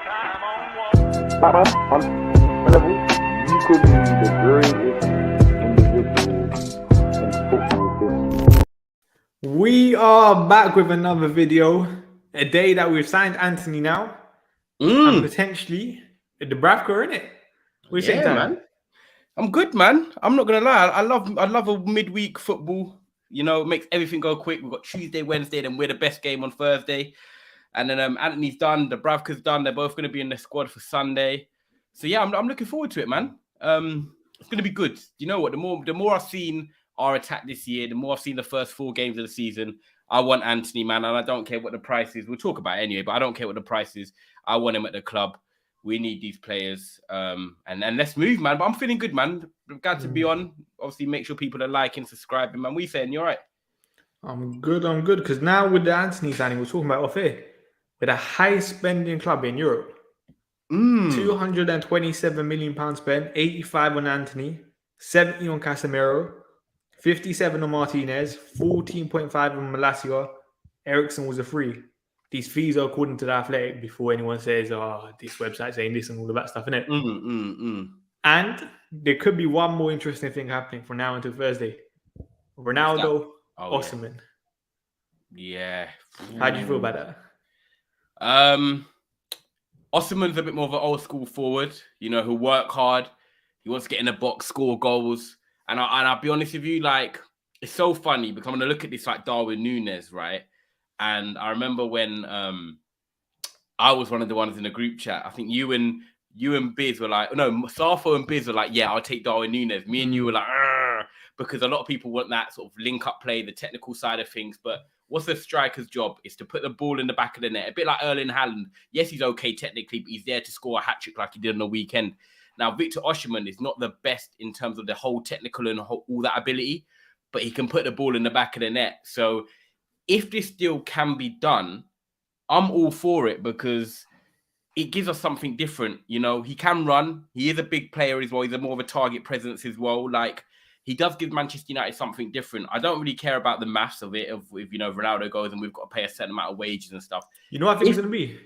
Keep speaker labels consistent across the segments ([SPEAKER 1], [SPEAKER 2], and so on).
[SPEAKER 1] On level, you could be the greatest individual in football history.
[SPEAKER 2] We are back with another video. A day that we've signed Antony now, and potentially Dubravka, in it. What do you think,
[SPEAKER 3] man? I'm good, man. I'm not gonna lie. I love a midweek football. You know, it makes everything go quick. We've got Tuesday, Wednesday, then we're the best game on Thursday. And then Antony's done, Dubravka's done. They're both going to be in the squad for Sunday. So yeah, I'm looking forward to it, man. It's going to be good. You know what? The more I've seen our attack this year, the more I've seen the first 4 games of the season. I want Antony, man, and I don't care what the price is. We'll talk about it anyway, but I don't care what the price is. I want him at the club. We need these players, and let's move, man. But I'm feeling good, man. I'm glad to be on. Obviously, make sure people are liking, subscribing, man. What are you saying? You all right?
[SPEAKER 2] I'm good. Because now with the Antony signing, we're talking about off air. With a high-spending club in Europe. £227 million spent, 85 on Antony, 70 on Casemiro, 57 on Martinez, 14.5 on Malacia. Eriksen was a free. These fees are according to the Athletic before anyone says, oh, this website's saying this and all of that stuff, innit? And there could be one more interesting thing happening from now until Thursday. Ronaldo, Osihmen.
[SPEAKER 3] Yeah.
[SPEAKER 2] How do you feel about that?
[SPEAKER 3] Osimen's a bit more of an old school forward, you know, who'll work hard. He wants to get in the box, score goals. And I'll be honest with you, like, it's so funny because I'm going to look at this like Darwin Núñez, right? And I remember when I was one of the ones in the group chat. I think you and Biz were like, no, Safo and Biz were like, yeah, I'll take Darwin Núñez. Me and you were like, because a lot of people want that sort of link-up play, the technical side of things. But what's a striker's job is to put the ball in the back of the net. A bit like Erling Haaland. Yes, he's okay technically, but he's there to score a hat-trick like he did on the weekend. Now, Victor Osimhen is not the best in terms of the whole technical and all that ability, but he can put the ball in the back of the net. So if this deal can be done, I'm all for it because it gives us something different. You know, he can run. He is a big player as well. He's more of a target presence as well. Like, he does give Manchester United something different. I don't really care about the maths of it, if you know, Ronaldo goes and we've got to pay a certain amount of wages and stuff.
[SPEAKER 2] You know what I think it's going to be?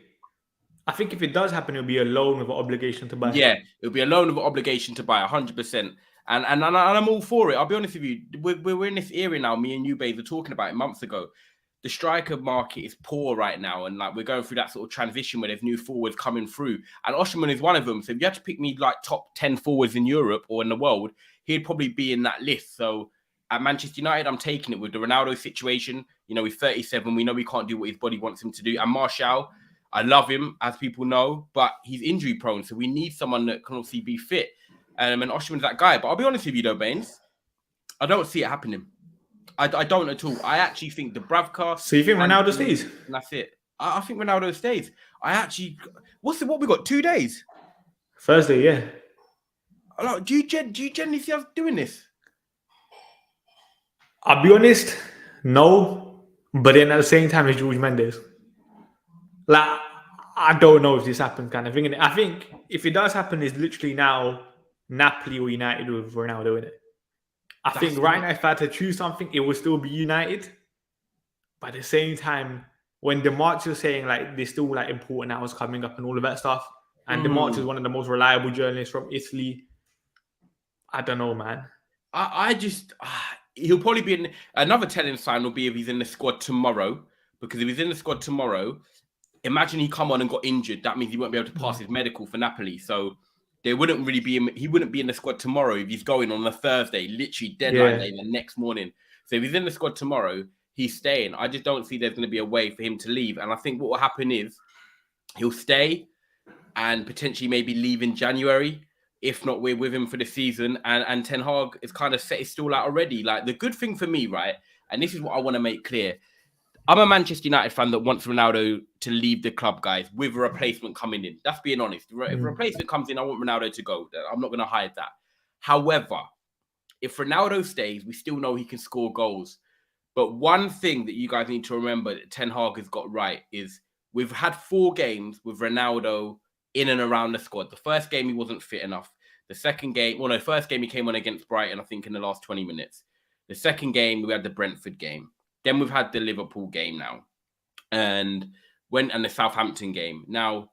[SPEAKER 2] I think if it does happen, it'll be a loan with an obligation to buy.
[SPEAKER 3] Yeah, it'll be a loan with an obligation to buy, 100%. And I'm all for it. I'll be honest with you. We're in this era now. Me and you, babe, were talking about it months ago. The striker market is poor right now. And like we're going through that sort of transition where there's new forwards coming through. And Osimhen is one of them. So if you had to pick me like top 10 forwards in Europe or in the world, he'd probably be in that list. So at Manchester United, I'm taking it with the Ronaldo situation. You know, he's 37. We know he can't do what his body wants him to do. And Martial, I love him, as people know, but he's injury prone. So we need someone that can obviously be fit. And Oshimen's that guy. But I'll be honest with you though, Baines, I don't see it happening. I don't at all. I actually think Dubravka.
[SPEAKER 2] So you think Ronaldo stays?
[SPEAKER 3] And that's it. I think Ronaldo stays. What we got? 2 days?
[SPEAKER 2] Thursday, yeah.
[SPEAKER 3] Do you genuinely see us doing this?
[SPEAKER 2] I'll be honest, no. But then at the same time, it's Jorge Mendes. Like, I don't know if this happens, kind of thing. I think if it does happen, it's literally now Napoli or United with Ronaldo in it. I think right now, if I had to choose something, it would still be United. But at the same time, when DeMarch is saying like there's still like important hours coming up and all of that stuff, and DeMarch is one of the most reliable journalists from Italy, I don't know, man.
[SPEAKER 3] He'll probably be in another telling sign will be if he's in the squad tomorrow. Because if he's in the squad tomorrow, imagine he come on and got injured. That means he won't be able to pass his medical for Napoli. So he wouldn't be in the squad tomorrow if he's going on a Thursday, literally deadline day the next morning. So if he's in the squad tomorrow, he's staying. I just don't see there's going to be a way for him to leave. And I think what will happen is he'll stay and potentially maybe leave in January. If not, we're with him for the season. And Ten Hag is kind of set his stall out already. Like, the good thing for me, right, and this is what I want to make clear, I'm a Manchester United fan that wants Ronaldo to leave the club, guys, with a replacement coming in. That's being honest. If a replacement comes in, I want Ronaldo to go. I'm not going to hide that. However, if Ronaldo stays, we still know he can score goals. But one thing that you guys need to remember that Ten Hag has got right is we've had 4 games with Ronaldo in and around the squad. The first game, he wasn't fit enough. The second game, first game he came on against Brighton, I think, in the last 20 minutes. The second game, we had the Brentford game. Then we've had the Liverpool game now. And the Southampton game. Now,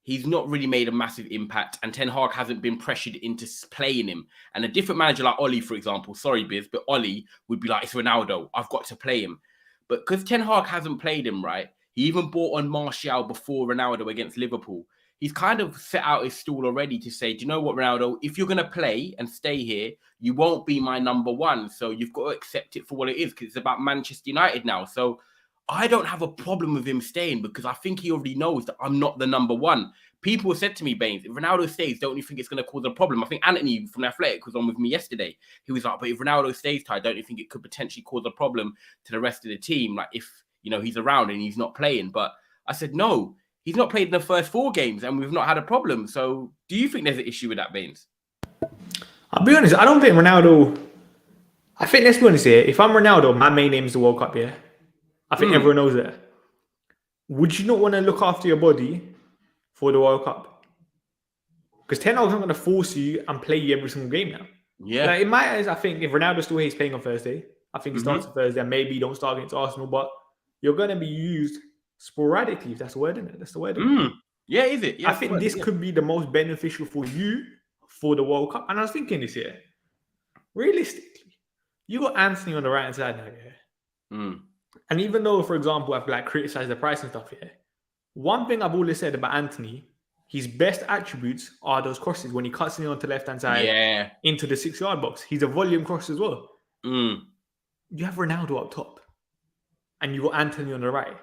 [SPEAKER 3] he's not really made a massive impact, and Ten Hag hasn't been pressured into playing him. And a different manager like Oli, for example, sorry, Biz, but Oli would be like, it's Ronaldo, I've got to play him. But because Ten Hag hasn't played him, right, he even brought on Martial before Ronaldo against Liverpool. He's kind of set out his stall already to say, do you know what, Ronaldo, if you're going to play and stay here, you won't be my number one. So you've got to accept it for what it is, because it's about Manchester United now. So I don't have a problem with him staying, because I think he already knows that I'm not the number one. People said to me, Baines, if Ronaldo stays, don't you think it's going to cause a problem? I think Antony from The Athletic was on with me yesterday. He was like, but if Ronaldo stays, Ty, don't you think it could potentially cause a problem to the rest of the team? Like if, he's around and he's not playing. But I said, no, he's not played in the first 4 games and we've not had a problem. So do you think there's an issue with that, Baines?
[SPEAKER 2] I'll be honest, I don't think Ronaldo... I think, let's be honest here, if I'm Ronaldo, my main aim is the World Cup, yeah? I think everyone knows that. Would you not want to look after your body for the World Cup? Because Ten Hag's not going to force you and play you every single game now.
[SPEAKER 3] Yeah.
[SPEAKER 2] Like, in my eyes, I think if Ronaldo's still here, he's playing on Thursday. I think he starts on Thursday and maybe you don't start against Arsenal, but you're going to be used sporadically, if that's the word, isn't it? That's the word.
[SPEAKER 3] Yeah, is it? Yeah,
[SPEAKER 2] I think this could be the most beneficial for you for the World Cup. And I was thinking this year, realistically, you got Antony on the right hand side now, yeah? And even though, for example, I've criticized the price and stuff here, one thing I've always said about Antony, his best attributes are those crosses when he cuts in onto the left hand side into the 6-yard box. He's a volume cross as well. You have Ronaldo up top, and you got Antony on the right.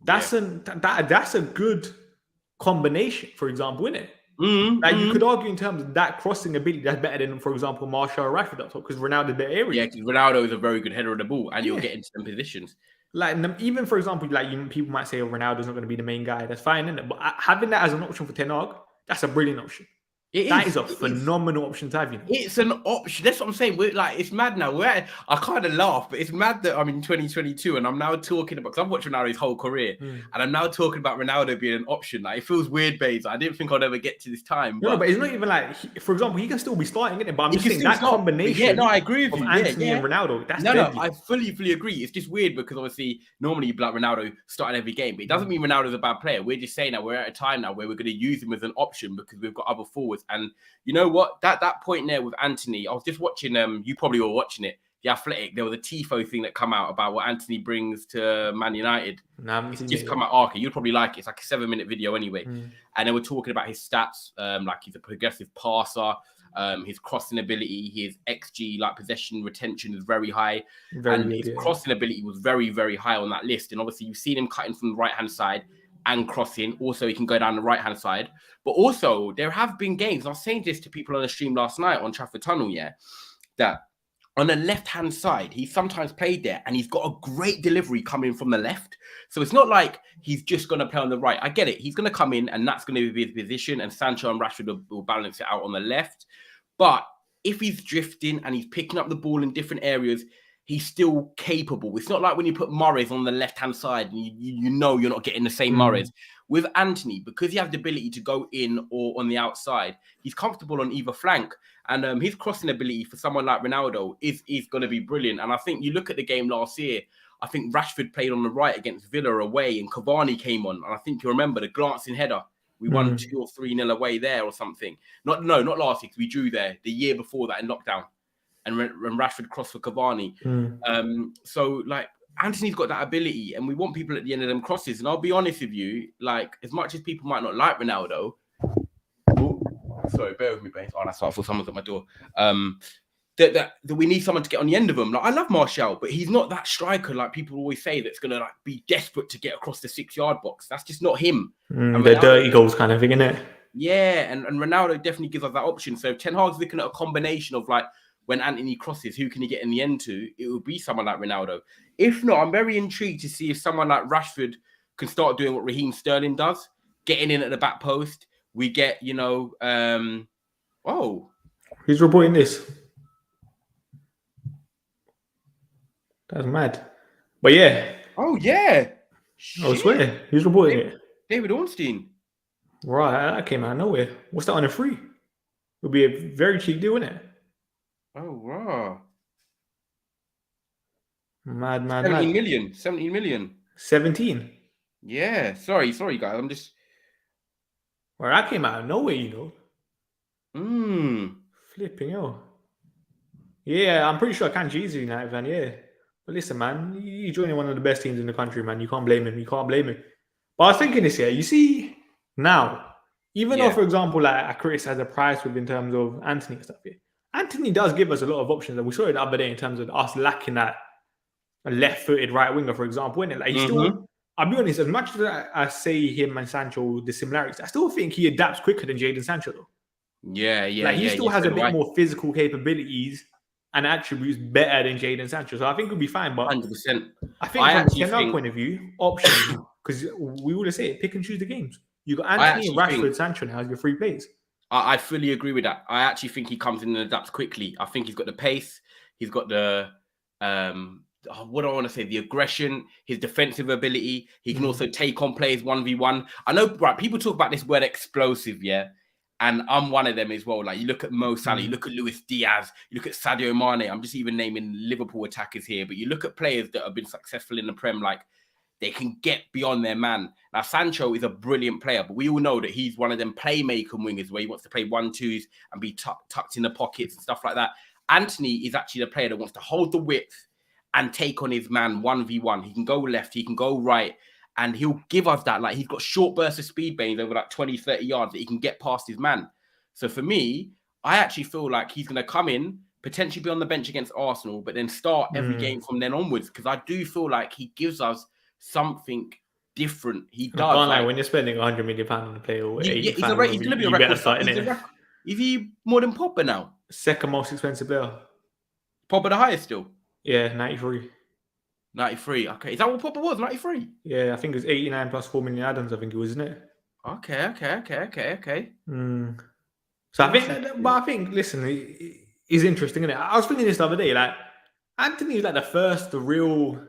[SPEAKER 2] That's a good combination, for example, isn't it? You could argue in terms of that crossing ability, that's better than, for example, Martial or Rashford up top, because Ronaldo the area.
[SPEAKER 3] Yeah, because Ronaldo is a very good header of the ball, and you'll get into some positions.
[SPEAKER 2] Like, even for example, people might say, Ronaldo's not going to be the main guy. That's fine, isn't it? But having that as an option for Ten Hag, that's a brilliant option. That is a phenomenal option to have.
[SPEAKER 3] It's an option. That's what I'm saying. It's mad now. I kind of laugh, but it's mad that I'm in 2022 and I'm now talking about, because I've watched Ronaldo's whole career, and I'm now talking about Ronaldo being an option. Like, it feels weird, Baze. I didn't think I'd ever get to this time.
[SPEAKER 2] No, but it's not even like, for example, he can still be starting, isn't it? But I'm just saying that combination.
[SPEAKER 3] Yeah, no, I agree with you.
[SPEAKER 2] Antony and Ronaldo. That's
[SPEAKER 3] no, I fully agree. It's just weird because obviously normally you'd be like Ronaldo starting every game, but it doesn't mean Ronaldo's a bad player. We're just saying that we're at a time now where we're going to use him as an option because we've got other forwards. And you know what? That point there with Antony, I was just watching. You probably were watching it. The Athletic. There was a tifo thing that come out about what Antony brings to Man United. It's just come out. Arca. You'd probably like it. It's like a 7-minute video anyway. And they were talking about his stats. Like he's a progressive passer. His crossing ability, his XG, like possession retention, is very high. His crossing ability was very, very high on that list. And obviously, you've seen him cutting from the right hand side and crossing. Also, he can go down the right hand side. But also, there have been games. I was saying this to people on the stream last night on Trafford Tunnel, that on the left-hand side, he's sometimes played there and he's got a great delivery coming from the left. So it's not like he's just going to play on the right. I get it. He's going to come in and that's going to be his position, and Sancho and Rashford will balance it out on the left. But if he's drifting and he's picking up the ball in different areas, he's still capable. It's not like when you put Mahrez on the left-hand side and you know you're not getting the same Mahrez. With Antony, because he has the ability to go in or on the outside, he's comfortable on either flank. And his crossing ability for someone like Ronaldo is going to be brilliant. And I think you look at the game last year, I think Rashford played on the right against Villa away and Cavani came on. And I think you remember the glancing header. We won 2 or 3-0 away there or something. Not last year, because we drew there. The year before that in lockdown. And Rashford crossed for Cavani. So, like, Antony's got that ability, and we want people at the end of them crosses. And I'll be honest with you, like, as much as people might not like Ronaldo... sorry, bear with me, Baines. Oh, that's right. I thought someone's at my door. That we need someone to get on the end of them. Like, I love Martial, but he's not that striker, like people always say, that's going to like be desperate to get across the 6-yard box. That's just not him.
[SPEAKER 2] The dirty goals kind of thing, isn't it?
[SPEAKER 3] Yeah, and Ronaldo definitely gives us that option. So if Ten Hag's looking at a combination of, like, when Antony crosses, who can he get in the end to? It would be someone like Ronaldo. If not, I'm very intrigued to see if someone like Rashford can start doing what Raheem Sterling does, getting in at the back post. We get,
[SPEAKER 2] who's reporting this? That's mad. But yeah.
[SPEAKER 3] Oh, yeah.
[SPEAKER 2] I swear. Who's reporting it?
[SPEAKER 3] David Ornstein.
[SPEAKER 2] Right, that came out of nowhere. What's that on a free? It would be a very cheap deal, wouldn't it?
[SPEAKER 3] Oh, wow.
[SPEAKER 2] Mad.
[SPEAKER 3] 17 million.
[SPEAKER 2] 17?
[SPEAKER 3] Yeah. Sorry, guys. I'm just...
[SPEAKER 2] Well, that came out of nowhere, you know. Flipping hell. Yeah, I'm pretty sure Kanji's a United fan, yeah. But listen, man, he's joining one of the best teams in the country, man. You can't blame him. You can't blame him. But I was thinking this year, you see, now, even though, for example, like I criticize the price with in terms of Antony and stuff, yeah, Antony does give us a lot of options. And we saw it the other day in terms of us lacking that left-footed right winger, for example, isn't it? Like, he's still, I'll be honest, as much as I say him and Sancho, the similarities, I still think he adapts quicker than Jadon Sancho, though. Like, he still has a bit more physical capabilities and attributes better than Jadon Sancho. So I think we'll be fine. But
[SPEAKER 3] 100%.
[SPEAKER 2] I think from a Ten point of view, options, because we would have said pick and choose the games. You got Antony and Rashford, Sancho now as your free plays.
[SPEAKER 3] I fully agree with that. I actually think he comes in and adapts quickly. I think he's got the pace. He's got the what do I want to say? The aggression, his defensive ability. He can also take on players 1v1. I know, right? People talk about this word explosive, yeah. And I'm one of them as well. Like, you look at Mo Salah, you look at Luis Diaz, you look at Sadio Mane. I'm just even naming Liverpool attackers here. But you look at players that have been successful in the Prem, like they can get beyond their man. Now, Sancho is a brilliant player, but we all know that he's one of them playmaking wingers where he wants to play 1-2s and be tucked in the pockets and stuff like that. Antony is actually the player that wants to hold the width and take on his man 1v1. He can go left, he can go right. And he'll give us that. Like, he's got short bursts of speed banes over like 20, 30 yards that he can get past his man. So for me, I actually feel like he's going to come in, potentially be on the bench against Arsenal, but then start every game from then onwards. Because I do feel like he gives us something different. He does.
[SPEAKER 2] Can't lie, when you're spending £100 million on a player,
[SPEAKER 3] he's going to be a record. Is he more than Pogba now?
[SPEAKER 2] Second most expensive player.
[SPEAKER 3] Pogba the highest still?
[SPEAKER 2] Yeah, 93.
[SPEAKER 3] 93. Okay. Is that what Pogba was? 93?
[SPEAKER 2] Yeah, I think it was 89 plus 4 million add-ons, I think it was, isn't it?
[SPEAKER 3] Okay.
[SPEAKER 2] So I think, listen, it's interesting, isn't it? I was thinking this the other day, like, Antony is like the first real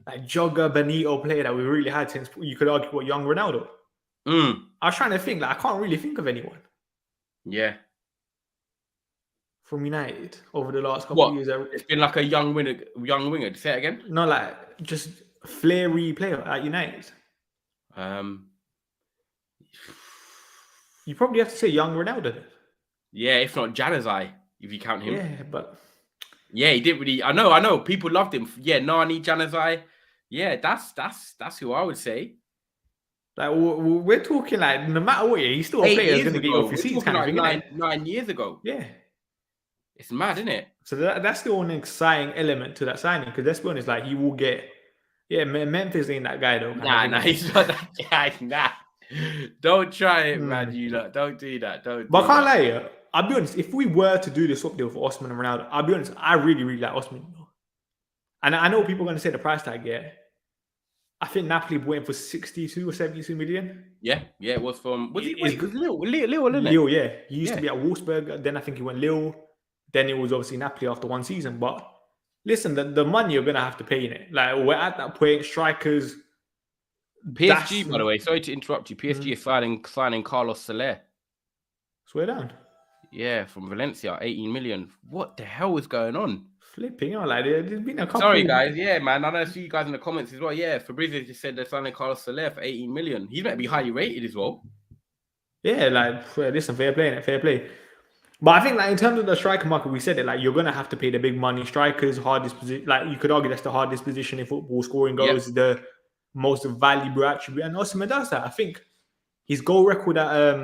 [SPEAKER 2] like jogger Benito player that we really had since, you could argue, what, young Ronaldo. I was trying to think, like, I can't really think of anyone.
[SPEAKER 3] Yeah.
[SPEAKER 2] From United over the last couple of years.
[SPEAKER 3] It's been like a young winger. Say it again.
[SPEAKER 2] No, like just flary player at United. You probably have to say young Ronaldo.
[SPEAKER 3] Yeah, if not Januzaj, if you count him.
[SPEAKER 2] Yeah, but
[SPEAKER 3] he didn't really. I know. People loved him. Yeah, Nani, Januzaj. Yeah, that's who I would say.
[SPEAKER 2] Like, we're talking like, no matter what, he's still a player who's going to get off his seats kind of thing.
[SPEAKER 3] 9 years ago.
[SPEAKER 2] Yeah.
[SPEAKER 3] It's mad, isn't it?
[SPEAKER 2] So that's the only exciting element to that signing, because let's be honest, like, he will get. Yeah, Memphis ain't that guy though.
[SPEAKER 3] Nah, he's not that guy. Nah, don't try it, man. You lot, don't do that.
[SPEAKER 2] But I can't lie, I'll be honest. If we were to do the swap deal for Osimhen and Ronaldo, I'll be honest. I really, really like Osimhen. And I know people are going to say the price tag. Yeah, I think Napoli went for 62 or 72 million.
[SPEAKER 3] Yeah, it was from. Was it Lille, isn't it?
[SPEAKER 2] Lille, yeah. He used to be at Wolfsburg. Then I think he went Lille. Then it was obviously Napoli after one season. But listen, the money you're going to have to pay in it. Like, we're at that point, strikers.
[SPEAKER 3] PSG, by the way, sorry to interrupt you. PSG is signing Carlos Soler.
[SPEAKER 2] Swear down.
[SPEAKER 3] Yeah, from Valencia, 18 million. What the hell is going on?
[SPEAKER 2] Flipping, like, there's been a couple.
[SPEAKER 3] Sorry, guys. Yeah, man. I know I see you guys in the comments as well. Yeah, Fabrizio just said they're signing Carlos Soler for 18 million. He's meant to be highly rated as well.
[SPEAKER 2] Yeah, like, listen, fair play. But I think, like, in terms of the striker market, we said it, like, you're going to have to pay the big money. Strikers, hardest position. Like, you could argue that's the hardest position in football. Scoring goals is the most valuable attribute. And Osimhen does that. I think his goal record at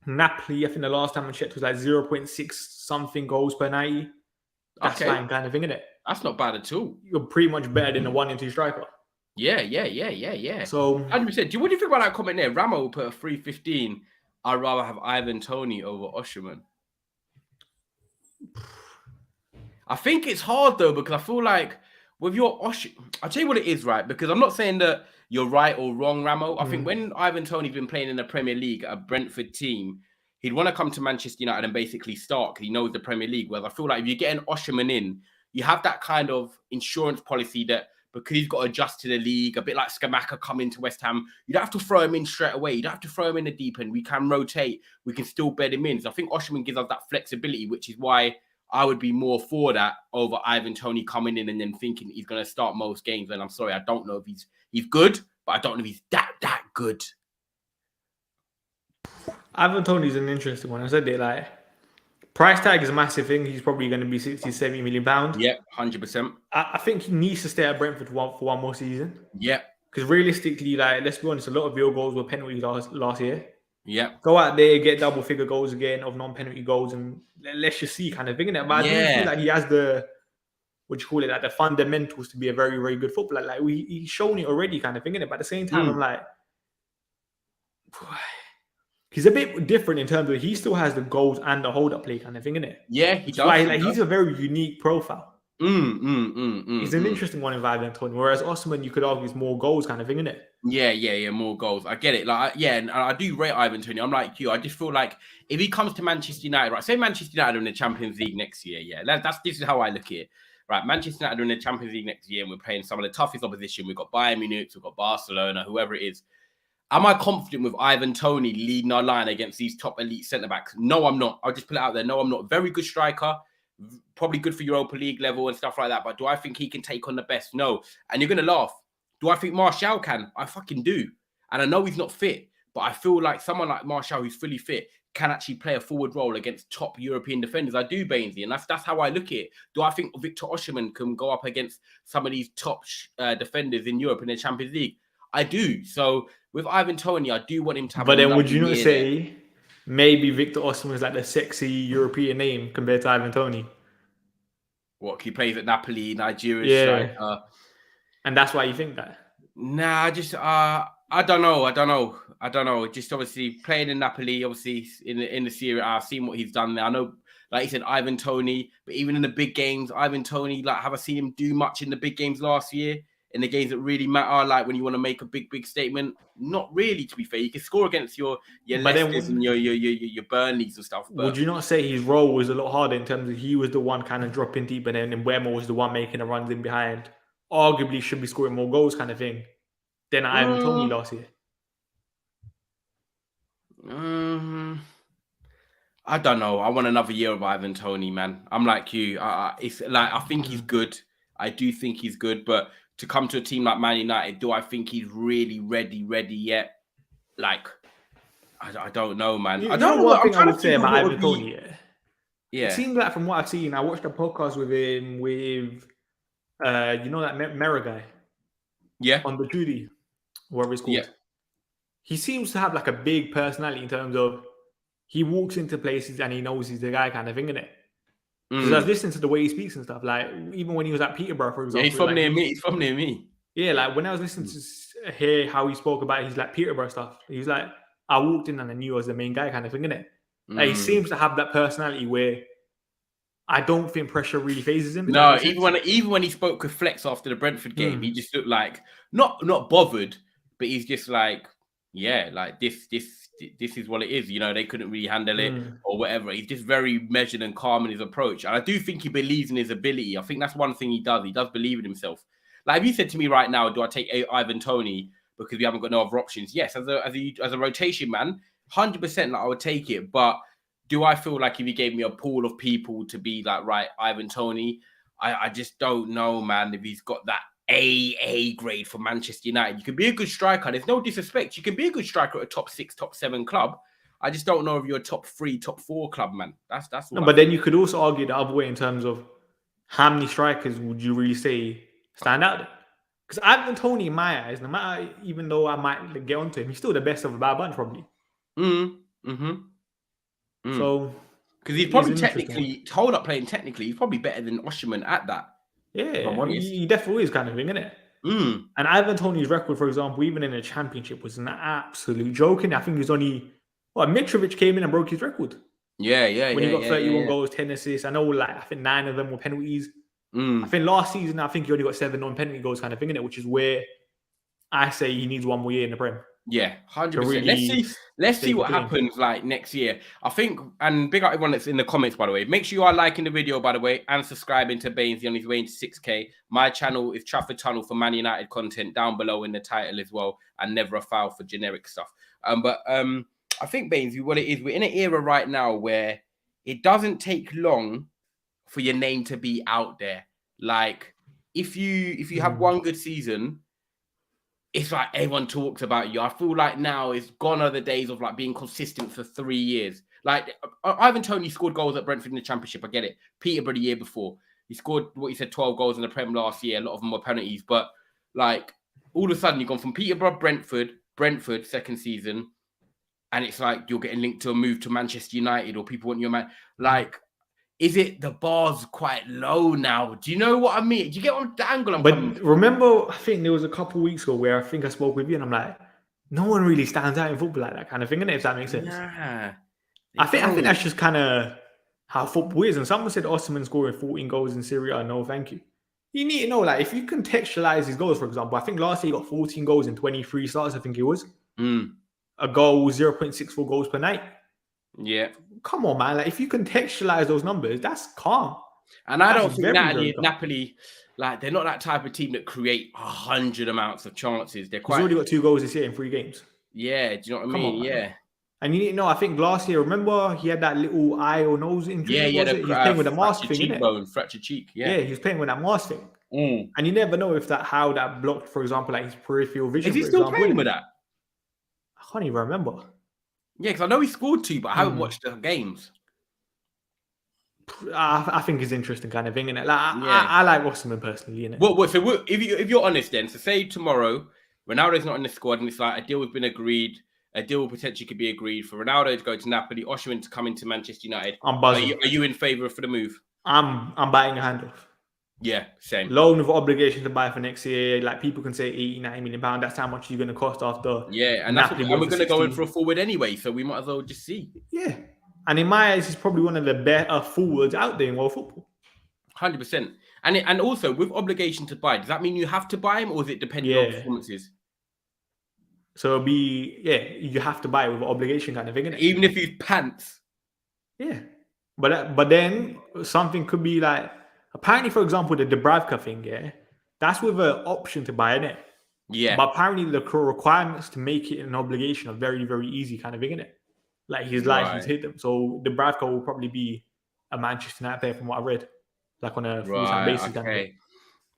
[SPEAKER 2] Napoli, I think the last time I checked was like 0.6 something goals per 90. That's fine kind of thing, isn't it?
[SPEAKER 3] That's not bad at all.
[SPEAKER 2] You're pretty much better than a 1 and 2 striker.
[SPEAKER 3] Yeah.
[SPEAKER 2] So
[SPEAKER 3] 100%. What do you think about that comment there? Ramo will put a 315. I'd rather have Ivan Toney over Osihmen. I think it's hard though, because I feel like with your I'll tell you what it is, right? Because I'm not saying that you're right or wrong, Ramo. I think when Ivan Toney's been playing in the Premier League at a Brentford team, he'd want to come to Manchester United and basically start because he knows the Premier League. Whereas I feel like if you're getting Osimhen in, you have that kind of insurance policy that because he's got to adjust to the league, a bit like Skamaka coming to West Ham, you don't have to throw him in straight away. You don't have to throw him in the deep end. We can rotate. We can still bed him in. So I think Osimhen gives us that flexibility, which is why I would be more for that over Ivan Toney coming in and then thinking he's going to start most games. And I'm sorry, I don't know if he's good, but I don't know if he's that good.
[SPEAKER 2] Ivan Toney's an interesting one. I said it like price tag is a massive thing. He's probably going to be 60, 70 million pounds.
[SPEAKER 3] Yeah, 100%.
[SPEAKER 2] I think he needs to stay at Brentford for one more season.
[SPEAKER 3] Yeah,
[SPEAKER 2] Because realistically, like let's be honest, a lot of your goals were penalties last year.
[SPEAKER 3] yeah,
[SPEAKER 2] Go out there, get double figure goals again of non-penalty goals, and let's just see kind of thing. But I do feel like he has the like the fundamentals to be a very, very good footballer. Like he's shown it already, kind of thing. But at the same time, I'm like, he's a bit different in terms of he still has the goals and the hold-up play kind of thing, innit?
[SPEAKER 3] Yeah, he does.
[SPEAKER 2] Why, like, he's a very unique profile. He's an
[SPEAKER 3] Mm.
[SPEAKER 2] interesting one in Ivan Toney. Whereas Osihmen, you could argue, is more goals kind of thing, innit?
[SPEAKER 3] Yeah, more goals. I get it. Like, yeah, and I do rate Ivan Toney. I'm like you. I just feel like if he comes to Manchester United, right? Say Manchester United are in the Champions League next year. Yeah, this is how I look at it. Right, Manchester United are in the Champions League next year, and we're playing some of the toughest opposition. We've got Bayern Munich, we've got Barcelona, whoever it is. Am I confident with Ivan Toney leading our line against these top elite centre backs? No, I'm not. I'll just put it out there. No, I'm not. Very good striker, probably good for Europa League level and stuff like that. But do I think he can take on the best? No. And you're going to laugh. Do I think Martial can? I fucking do. And I know he's not fit, but I feel like someone like Martial, who's fully fit, can actually play a forward role against top European defenders. I do, Bainesy, and that's how I look at it. Do I think Victor Osimhen can go up against some of these top defenders in Europe in the Champions League? I do. So with Ivan Toney, I do want him to have.
[SPEAKER 2] But then, would you not say maybe Victor Osimhen is like the sexy European name compared to Ivan Toney?
[SPEAKER 3] What, he plays at Napoli, Nigeria?
[SPEAKER 2] Yeah. And that's why you think that?
[SPEAKER 3] Nah, just I don't know. Just obviously playing in Napoli, obviously in the Serie A, I've seen what he's done there. I know, like you said, Ivan Toney, but even in the big games, Ivan Toney, like, have I seen him do much in the big games last year? In the games that really matter, like when you want to make a big statement? Not really, to be fair. You can score against your Leicesters and your Burnleys and stuff. But
[SPEAKER 2] would you not say his role was a lot harder in terms of he was the one kind of dropping deep, and then Wemo was the one making the runs in behind? Arguably should be scoring more goals kind of thing than Ivan Toney last year.
[SPEAKER 3] I don't know. I want another year of Ivan Toney, man. I'm like you. It's like I think he's good. I do think he's good, but to come to a team like Man United, do I think he's really ready yet? Like, I don't know, man. I don't know what I'm trying to say about Ivan Toney.
[SPEAKER 2] Yeah, it seems like from what I've seen, I watched a podcast with him with, you know, that Mera guy.
[SPEAKER 3] Yeah,
[SPEAKER 2] on the Judy, whatever it's called. Yeah. He seems to have like a big personality in terms of he walks into places and he knows he's the guy kind of thing, innit? Because I was listening to the way he speaks and stuff. Like even when he was at Peterborough, for example.
[SPEAKER 3] Yeah, he's from near me. He's from near me.
[SPEAKER 2] Yeah, like when I was listening to hear how he spoke about his like Peterborough stuff, he was like, I walked in and I knew I was the main guy kind of thing, innit? Like, he seems to have that personality where I don't think pressure really phases him.
[SPEAKER 3] No, even when he spoke with Flex after the Brentford game, he just looked like not bothered, but he's just like, yeah, like this is what it is. You know, they couldn't really handle it or whatever. He's just very measured and calm in his approach. And I do think he believes in his ability. I think that's one thing he does. He does believe in himself. Like if you said to me right now, do I take Ivan Toney because we haven't got no other options? Yes, as a rotation man, 100%. Like I would take it, but do I feel like if you gave me a pool of people to be like, right, Ivan Toney, I just don't know, man, if he's got that A grade for Manchester United. You can be a good striker. There's no disrespect. You can be a good striker at a top 6, top 7 club. I just don't know if you're a top 3, top 4 club, man. That's
[SPEAKER 2] no, but then you could also argue the other way in terms of how many strikers would you really say stand out there? Because Ivan Toney, in my eyes, no matter, even though I might get onto him, he's still the best of a bad bunch, probably. So,
[SPEAKER 3] because he's probably technically, hold up playing technically, he's probably better than Oshimen at that.
[SPEAKER 2] Yeah, he definitely is kind of thing, isn't it? And Ivan Toney's record, for example, even in the championship, was an absolute joke. I think he's only, Mitrovic came in and broke his record.
[SPEAKER 3] Yeah.
[SPEAKER 2] When he got 31 goals, 10 assists. I know, like, I think 9 of them were penalties. I think last season, I think he only got 7 non-penalty goals kind of thing, innit? Which is where I say he needs one more year in the Prem.
[SPEAKER 3] Yeah, 100%. Let's see what happens like next year. I think, and big up everyone that's in the comments, by the way. Make sure you are liking the video, by the way, and subscribing to Bainesy on his way into 6K. My channel is Trafford Tunnel for Man United content down below in the title as well, and Never a Foul for generic stuff. But I think, Bainesy, what it is, we're in an era right now where it doesn't take long for your name to be out there. Like, if you have one good season, it's like everyone talks about you. I feel like now it's gone are the days of like being consistent for 3 years. Like Ivan Toney scored goals at Brentford in the Championship. I get it. Peterborough the year before. He scored what he said 12 goals in the Prem last year. A lot of them were penalties. But like all of a sudden you've gone from Peterborough, Brentford second season. And it's like you're getting linked to a move to Manchester United or people want your man. Like, is it the bar's quite low now? Do you know what I mean? Do you get the angle I'm coming
[SPEAKER 2] But
[SPEAKER 3] from?
[SPEAKER 2] remember, I think there was a couple of weeks ago where I think I spoke with you and I'm like, no one really stands out in football like that kind of thing, innit? If that makes sense.
[SPEAKER 3] Yeah.
[SPEAKER 2] I think that's just kind of how football is. And someone said Osihmen scoring 14 goals in Serie A. No, thank you. You need to know, like, if you contextualize his goals, for example, I think last year he got 14 goals in 23 starts, I think it was. A goal, 0.64 goals per night.
[SPEAKER 3] Yeah.
[SPEAKER 2] Come on, man. Like, if you contextualize those numbers, that's calm.
[SPEAKER 3] And I
[SPEAKER 2] That's
[SPEAKER 3] don't think
[SPEAKER 2] very calm.
[SPEAKER 3] Napoli, like, they're not that type of team that create 100 amounts of chances. They're
[SPEAKER 2] He's
[SPEAKER 3] quite.
[SPEAKER 2] already got 2 goals this year in 3 games.
[SPEAKER 3] Yeah, do you know what I mean?
[SPEAKER 2] On,
[SPEAKER 3] yeah.
[SPEAKER 2] And you need to know, I think last year, remember, he had that little eye or nose injury.
[SPEAKER 3] Yeah,
[SPEAKER 2] he was playing with a mask thing,
[SPEAKER 3] innit? Fractured cheek.
[SPEAKER 2] Yeah, he was playing with that mask thing. And you never know if how that blocked, for example, like his peripheral vision.
[SPEAKER 3] Is he still playing with that?
[SPEAKER 2] I can't even remember.
[SPEAKER 3] Yeah, because I know he scored 2, but I haven't watched the games.
[SPEAKER 2] I think it's interesting kind of thing, innit? Like, I like Osihmen personally, innit?
[SPEAKER 3] So if you're honest then, so say tomorrow, Ronaldo's not in the squad and it's like a deal has been agreed, a deal potentially could be agreed for Ronaldo to go to Napoli, Osimhen to come into Manchester United.
[SPEAKER 2] I'm buzzing.
[SPEAKER 3] Are you in favour for the move?
[SPEAKER 2] I'm biting a hand off.
[SPEAKER 3] Yeah, same.
[SPEAKER 2] Loan with obligation to buy for next year. Like people can say 80, 90 million pounds. That's how much you're going to cost after.
[SPEAKER 3] Yeah, and we're going to go in for a forward anyway, so we might as well just see.
[SPEAKER 2] Yeah, and in my eyes, he's probably one of the better forwards out there in world football.
[SPEAKER 3] 100%. And also with obligation to buy, does that mean you have to buy him, or is it depending on performances?
[SPEAKER 2] So it'll be you have to buy it with obligation kind of thing, innit?
[SPEAKER 3] Even if he's pants.
[SPEAKER 2] Yeah, but then something could be like. Apparently, for example, the Dubravka thing, that's with an option to buy, innit?
[SPEAKER 3] Yeah.
[SPEAKER 2] But apparently, the requirements to make it an obligation are very, very easy kind of thing, innit? Like his license hit them. So Dubravka will probably be a Manchester United player from what I read, like on a full-time basis.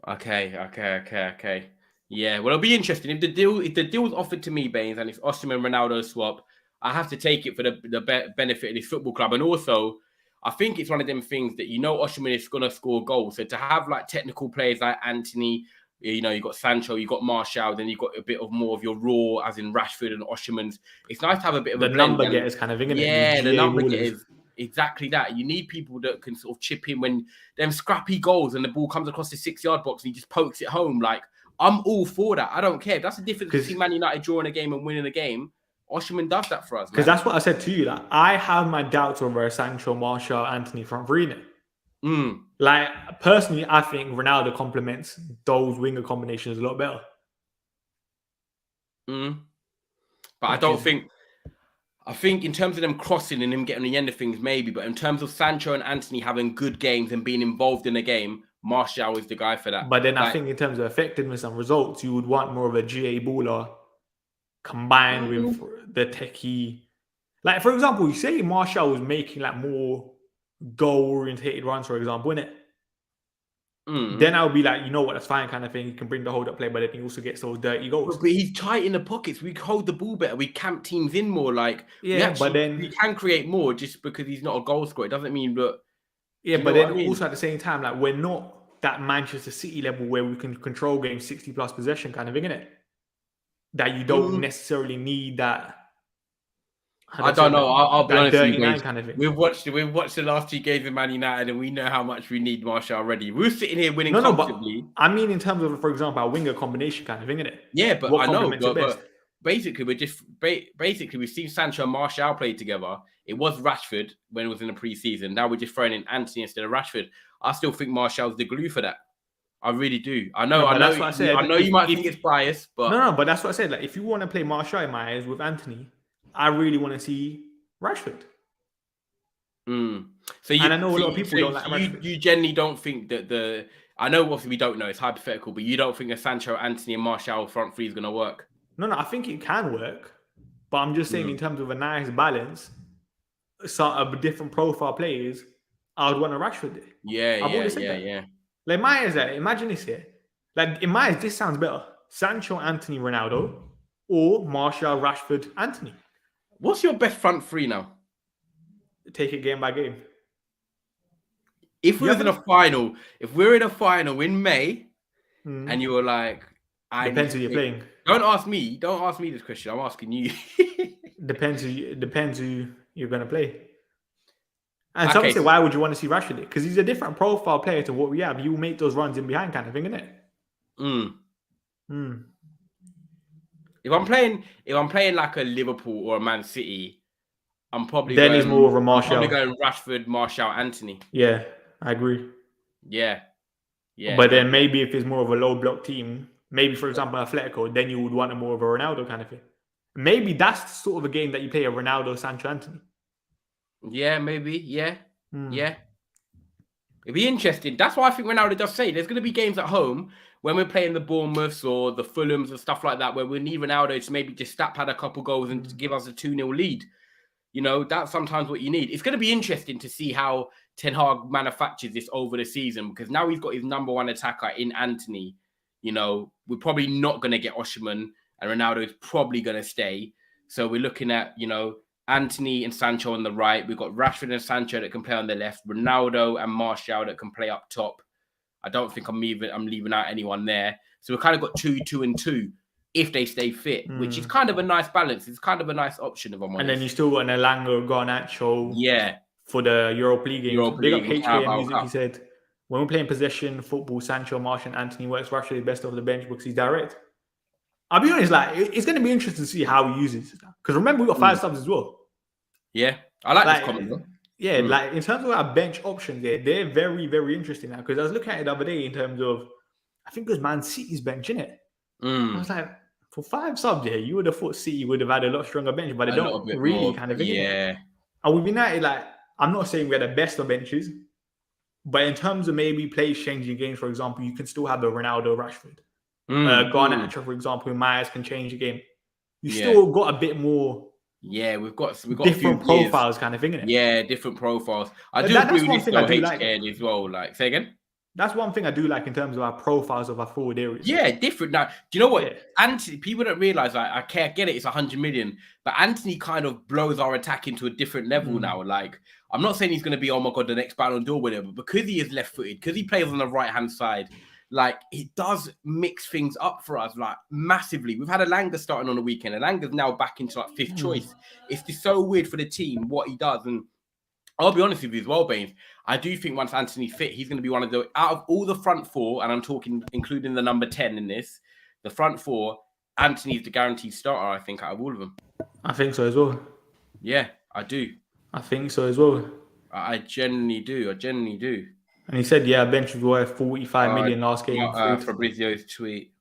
[SPEAKER 3] Okay. Yeah, well, it'll be interesting if the deal's offered to me, Baines, and it's Osimhen Ronaldo swap. I have to take it for the benefit of this football club, and also. I think it's one of them things that Osimhen is going to score goals. So to have like technical players like Antony, you've got Sancho, you've got Martial, then you've got a bit of more of your raw, as in Rashford and Osimhen's. It's nice to have a bit of
[SPEAKER 2] the number getters kind of thing.
[SPEAKER 3] Yeah, the number getters. Exactly that. You need people that can sort of chip in when them scrappy goals and the ball comes across the 6-yard box and he just pokes it home. Like, I'm all for that. I don't care. That's the difference between Man United drawing a game and winning a game. Osimhen does that for us.
[SPEAKER 2] Because that's what I said to you. Like, I have my doubts over Sancho, Martial, Antony front three. Like, personally, I think Ronaldo complements those winger combinations a lot better.
[SPEAKER 3] But I don't think... I think in terms of them crossing and him getting the end of things, maybe. But in terms of Sancho and Antony having good games and being involved in a game, Martial is the guy for that.
[SPEAKER 2] But then I think in terms of effectiveness and results, you would want more of a GA baller combined with the techie. Like, for example, you say Martial was making like more goal-orientated runs, for example, innit? Then I would be like, you know what, that's fine kind of thing. He can bring the hold-up play, but then he also gets those dirty goals.
[SPEAKER 3] But he's tight in the pockets. We hold the ball better. We camp teams in more. Like,
[SPEAKER 2] but then
[SPEAKER 3] we can create more just because he's not a goal scorer. It doesn't mean that.
[SPEAKER 2] Yeah, but then also at the same time, like, we're not that Manchester City level where we can control games 60+ possession kind of thing, innit? That you don't necessarily need that.
[SPEAKER 3] I don't know. I'll be honest with you.
[SPEAKER 2] Kind of thing.
[SPEAKER 3] We've watched the last 2 games of Man United, and we know how much we need Martial already. We're sitting here winning comfortably.
[SPEAKER 2] But I mean, in terms of, for example, our winger combination kind of thing, innit?
[SPEAKER 3] Yeah, but I know. But basically, we've seen Sancho and Martial play together. It was Rashford when it was in the pre-season. Now we're just throwing in Antony instead of Rashford. I still think Martial's the glue for that. I really do. I know. That's what I said. I know you might think it's biased, but
[SPEAKER 2] no. But that's what I said. Like, if you want to play Martial in my eyes with Antony, I really want to see Rashford.
[SPEAKER 3] So
[SPEAKER 2] and I know a lot of people don't like Rashford.
[SPEAKER 3] You generally don't think that I know obviously we don't know, it's hypothetical, but you don't think a Sancho, Antony, and Martial front three is going to work?
[SPEAKER 2] No, I think it can work. But I'm just saying in terms of a nice balance, of different profile players, I would want a Rashford there.
[SPEAKER 3] Yeah.
[SPEAKER 2] Like, my eyes, imagine this here. Like, in my eyes, this sounds better. Sancho, Antony, Ronaldo, or Martial, Rashford, Antony.
[SPEAKER 3] What's your best front three now?
[SPEAKER 2] Take it game by game.
[SPEAKER 3] If we was in a final, if we're in a final in May, and you were like,
[SPEAKER 2] Depends who you're playing.
[SPEAKER 3] Don't ask me this question. I'm asking you.
[SPEAKER 2] Depends who you're going to play. And some say, why would you want to see Rashford? Because he's a different profile player to what we have. You will make those runs in behind kind of thing, isn't it?
[SPEAKER 3] If I'm playing like a Liverpool or a Man City, I'm probably
[SPEAKER 2] he's more of a Martial.
[SPEAKER 3] I'm probably going Rashford, Martial, Antony.
[SPEAKER 2] Yeah, I agree.
[SPEAKER 3] Yeah.
[SPEAKER 2] But then maybe if it's more of a low block team, maybe for example Atletico, then you would want a more of a Ronaldo kind of thing. Maybe that's sort of a game that you play a Ronaldo, Sancho, Antony.
[SPEAKER 3] Yeah, maybe. Yeah. Yeah. It'd be interesting. That's why I think Ronaldo does say there's going to be games at home when we're playing the Bournemouths or the Fulhams and stuff like that, where we need Ronaldo to maybe just stat pad a couple goals and give us a 2-0 lead. You know, that's sometimes what you need. It's going to be interesting to see how Ten Hag manufactures this over the season, because now he's got his number one attacker in Antony. You know, we're probably not going to get Osihmen, and Ronaldo is probably going to stay. So we're looking at, you know, Antony and Sancho on the right. We've got Rashford and Sancho that can play on the left. Ronaldo and Martial that can play up top. I don't think I'm leaving out anyone there. So we've kind of got 2, and 2 if they stay fit, which is kind of a nice balance. It's kind of a nice option, if I'm honest.
[SPEAKER 2] And then you still got an Elanga, Garnacho for the Europa League games. Big up HK Music, he said, when we're playing possession football, Sancho, Martial, and Antony works Rashford is best off the bench because he's direct. I'll be honest, like, it's going to be interesting to see how he uses it. Because remember, we got 5 subs as well.
[SPEAKER 3] Yeah, I like this comment though.
[SPEAKER 2] Yeah, like in terms of our bench options, they're very, very interesting now. Because I was looking at it the other day in terms of, I think it was Man City's bench, innit? I was like, for 5 subs, you would have thought City would have had a lot stronger bench, but they don't really more, kind of.
[SPEAKER 3] Yeah.
[SPEAKER 2] And with United, like, I'm not saying we're the best of benches, but in terms of maybe place changing games, for example, you can still have the Ronaldo, Rashford. Garnacho, for example, Myers can change the game. You still got a bit more.
[SPEAKER 3] Yeah, we've got
[SPEAKER 2] different profiles, kind of thing, isn't it?
[SPEAKER 3] Yeah, different profiles. I do agree with this HK as well. Like, say again.
[SPEAKER 2] That's one thing I do like in terms of our profiles of our forward areas.
[SPEAKER 3] Yeah, different. Now, do you know what? Yeah. Antony, people don't realize, like, I get it, it's 100 million, but Antony kind of blows our attack into a different level now. Like, I'm not saying he's going to be, oh my God, the next Ballon d'Or winner, but because he is left-footed, because he plays on the right-hand side, like, it does mix things up for us, like, massively. We've had Elanga starting on the weekend. Elanga's now back into, like, 5th choice. It's just so weird for the team, what he does. And I'll be honest with you as well, Baines. I do think once Antony's fit, he's going to be one of the, out of all the front 4, and I'm talking, including the number 10 in this, the front 4, Antony's the guaranteed starter, I think, out of all of them.
[SPEAKER 2] I think so as well.
[SPEAKER 3] Yeah, I do.
[SPEAKER 2] I think so as well.
[SPEAKER 3] I genuinely do.
[SPEAKER 2] And he said, bench was worth 45 million last game.
[SPEAKER 3] Fabrizio's tweet.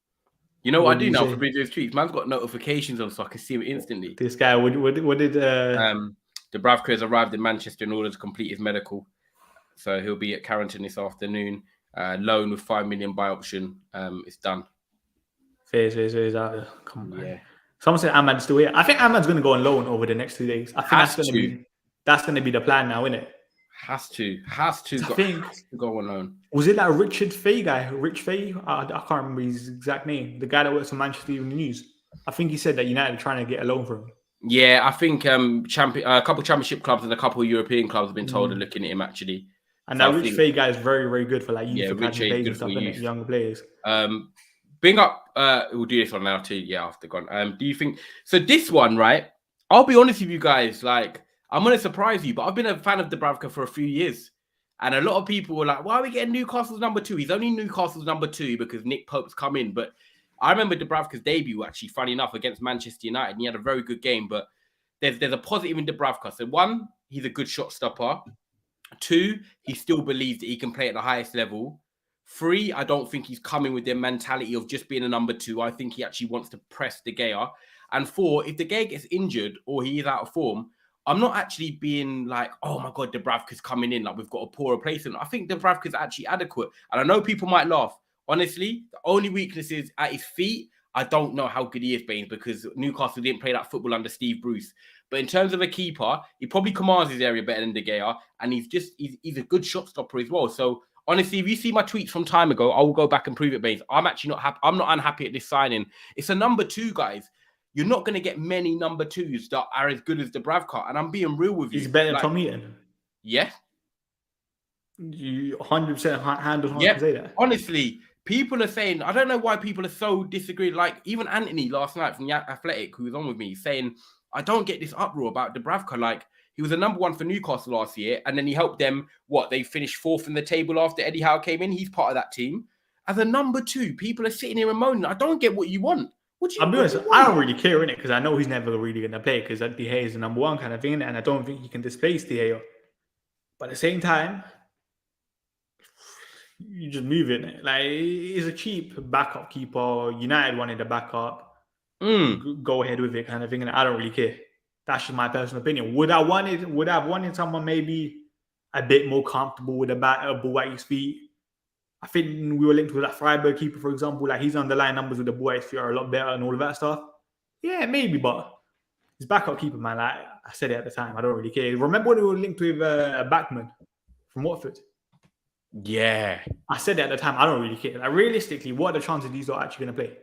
[SPEAKER 3] You know what I do now? Fabrizio's tweets. Man's got notifications on, so I can see him instantly.
[SPEAKER 2] This guy, what did...
[SPEAKER 3] Dubravka has arrived in Manchester in order to complete his medical. So he'll be at Carrington this afternoon. Loan with 5 million buy option. It's done.
[SPEAKER 2] Fair. Come on, man. Someone said Ahmad's still here. I think Ahmad's going to go on loan over the next 2 days. I think that's going to be the plan now, isn't it?
[SPEAKER 3] Has to go on loan.
[SPEAKER 2] Was it that Richard Fay guy? Rich Fay? I can't remember his exact name. The guy that works for Manchester Evening News. I think he said that United are trying to get a loan for him.
[SPEAKER 3] Yeah, I think a couple championship clubs and a couple of European clubs have been told of looking at him, actually.
[SPEAKER 2] And that Rich Fay guy is very, very good for like youth academy players and stuff, younger players.
[SPEAKER 3] Bring up, we'll do this one now too. Yeah, after gone. Do you think so? This one, right? I'll be honest with you guys. Like, I'm gonna surprise you, but I've been a fan of Dubravka for a few years, and a lot of people were like, "Why are we getting Newcastle's number 2?" He's only Newcastle's number 2 because Nick Pope's come in. But I remember Dubravka's debut, actually, funny enough, against Manchester United, and he had a very good game. But there's a positive in Dubravka. So 1, he's a good shot stopper. 2, he still believes that he can play at the highest level. 3, I don't think he's coming with the mentality of just being a number 2. I think he actually wants to press De Gea. And 4, if De Gea gets injured or he is out of form, I'm not actually being like, oh my God, Dubravka's coming in, like we've got a poor replacement. I think Dubravka's actually adequate. And I know people might laugh. Honestly, the only weakness is at his feet. I don't know how good he is, Baines, because Newcastle didn't play that football under Steve Bruce. But in terms of a keeper, he probably commands his area better than De Gea, and he's a good shot stopper as well. So Honestly, if you see my tweets from time ago, I will go back and prove it, Baines. I'm actually not happy. I'm not unhappy at this signing. It's a number 2, guys. You're not going to get many number 2s that are as good as Dubravka. And I'm being real with you.
[SPEAKER 2] He's better than
[SPEAKER 3] Like,
[SPEAKER 2] Toney.
[SPEAKER 3] Yeah.
[SPEAKER 2] You 100% hand on heart
[SPEAKER 3] Yeah.
[SPEAKER 2] to say that.
[SPEAKER 3] Honestly, people are saying, I don't know why people are so disagreed. Like, even Antony last night from the Athletic, who was on with me, saying, I don't get this uproar about Dubravka. Like, he was a number 1 for Newcastle last year, and then he helped them. They finished 4th in the table after Eddie Howe came in. He's part of that team. As a number 2, people are sitting here and moaning. I don't get what you want.
[SPEAKER 2] I'll be honest, I don't really care in it because I know he's never really going to play because De Gea is the number 1 kind of thing, and I don't think he can displace De Gea. But at the same time, you just move it. Like, he's a cheap backup keeper. United wanted a backup. Go ahead with it kind of thing, and I don't really care. That's just my personal opinion. Would I have wanted someone maybe a bit more comfortable with a ball at his feet? I think we were linked with that Freiburg keeper, for example. Like, his underlying numbers with the ball at his feet are a lot better and all of that stuff. Yeah, maybe, but his backup keeper, man, like I said it at the time, I don't really care. Remember when we were linked with a backman from Watford?
[SPEAKER 3] Yeah.
[SPEAKER 2] I said it at the time, I don't really care. Like, realistically, what are the chances these are actually going to play?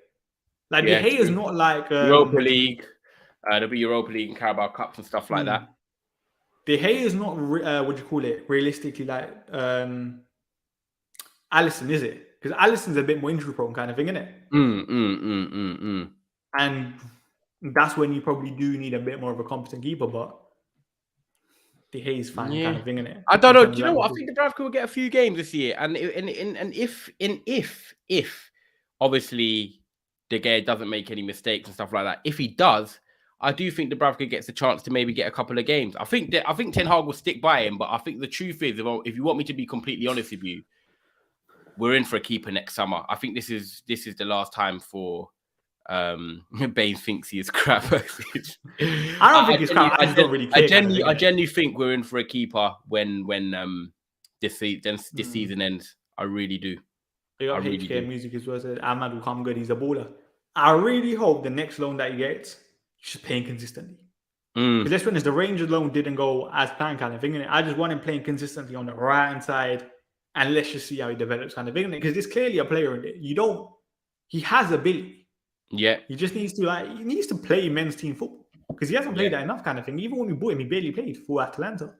[SPEAKER 2] Like,
[SPEAKER 3] Yeah,
[SPEAKER 2] De Gea is not like...
[SPEAKER 3] Europa League. There'll be Europa League and Carabao Cups and stuff like that.
[SPEAKER 2] De Gea is not, realistically like Alisson, is it? Because Alisson's a bit more injury prone kind of thing, isn't it? And that's when you probably do need a bit more of a competent keeper, but De Gea is fine kind of thing, isn't it?
[SPEAKER 3] I don't know. Do you know what? I think Dubravka will get a few games this year, and if obviously De Gea doesn't make any mistakes and stuff like that, if he does, I do think Dubravka gets a chance to maybe get a couple of games. I think Ten Hag will stick by him, but I think the truth is, if you want me to be completely honest with you, we're in for a keeper next summer. I think this is the last time for Baines thinks he is crap.
[SPEAKER 2] I don't think he's crap. I don't really care.
[SPEAKER 3] I genuinely think we're in for a keeper when this season ends. I really do.
[SPEAKER 2] They got HK Music as well. Said Ahmad will come good. He's a baller. I really hope the next loan that he gets, he's just playing consistently. Because this one is the Rangers loan didn't go as planned kind of thing. I just want him playing consistently on the right hand side, and let's just see how he develops kind of thing. Because there's clearly a player in it. He has ability.
[SPEAKER 3] Yeah.
[SPEAKER 2] He just needs to play men's team football. Because he hasn't played that enough kind of thing. Even when we bought him, he barely played for Atalanta.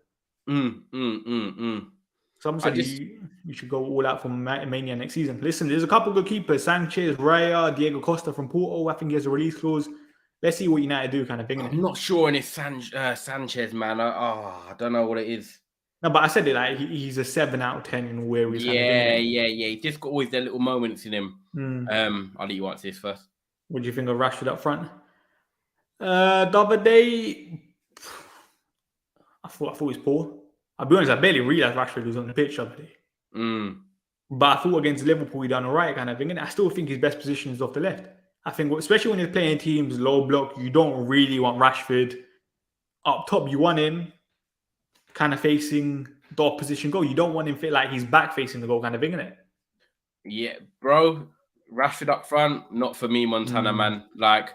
[SPEAKER 2] Some said you should go all out for Mania next season. Listen, there's a couple of good keepers. Sanchez, Raya, Diego Costa from Porto. I think he has a release clause. Let's see what United do kind of thing.
[SPEAKER 3] I'm not sure in his Sanchez, man. I don't know what it is.
[SPEAKER 2] No, but I said it like he's a 7 out of 10 in where he's
[SPEAKER 3] Yeah. He's just got always their little moments in him. I'll let you answer this first.
[SPEAKER 2] What do you think of Rashford up front? The other day, I thought he was poor. I'll be honest, I barely realised Rashford was on the pitch the other day. But I thought against Liverpool, he done all right kind of thing. And I still think his best position is off the left. I think, especially when he's playing teams low block, you don't really want Rashford up top. You want him kind of facing the opposition goal. You don't want him like he's back facing the goal kind of thing, innit?
[SPEAKER 3] Yeah, bro. Rashford up front, not for me, Montana, man. Like,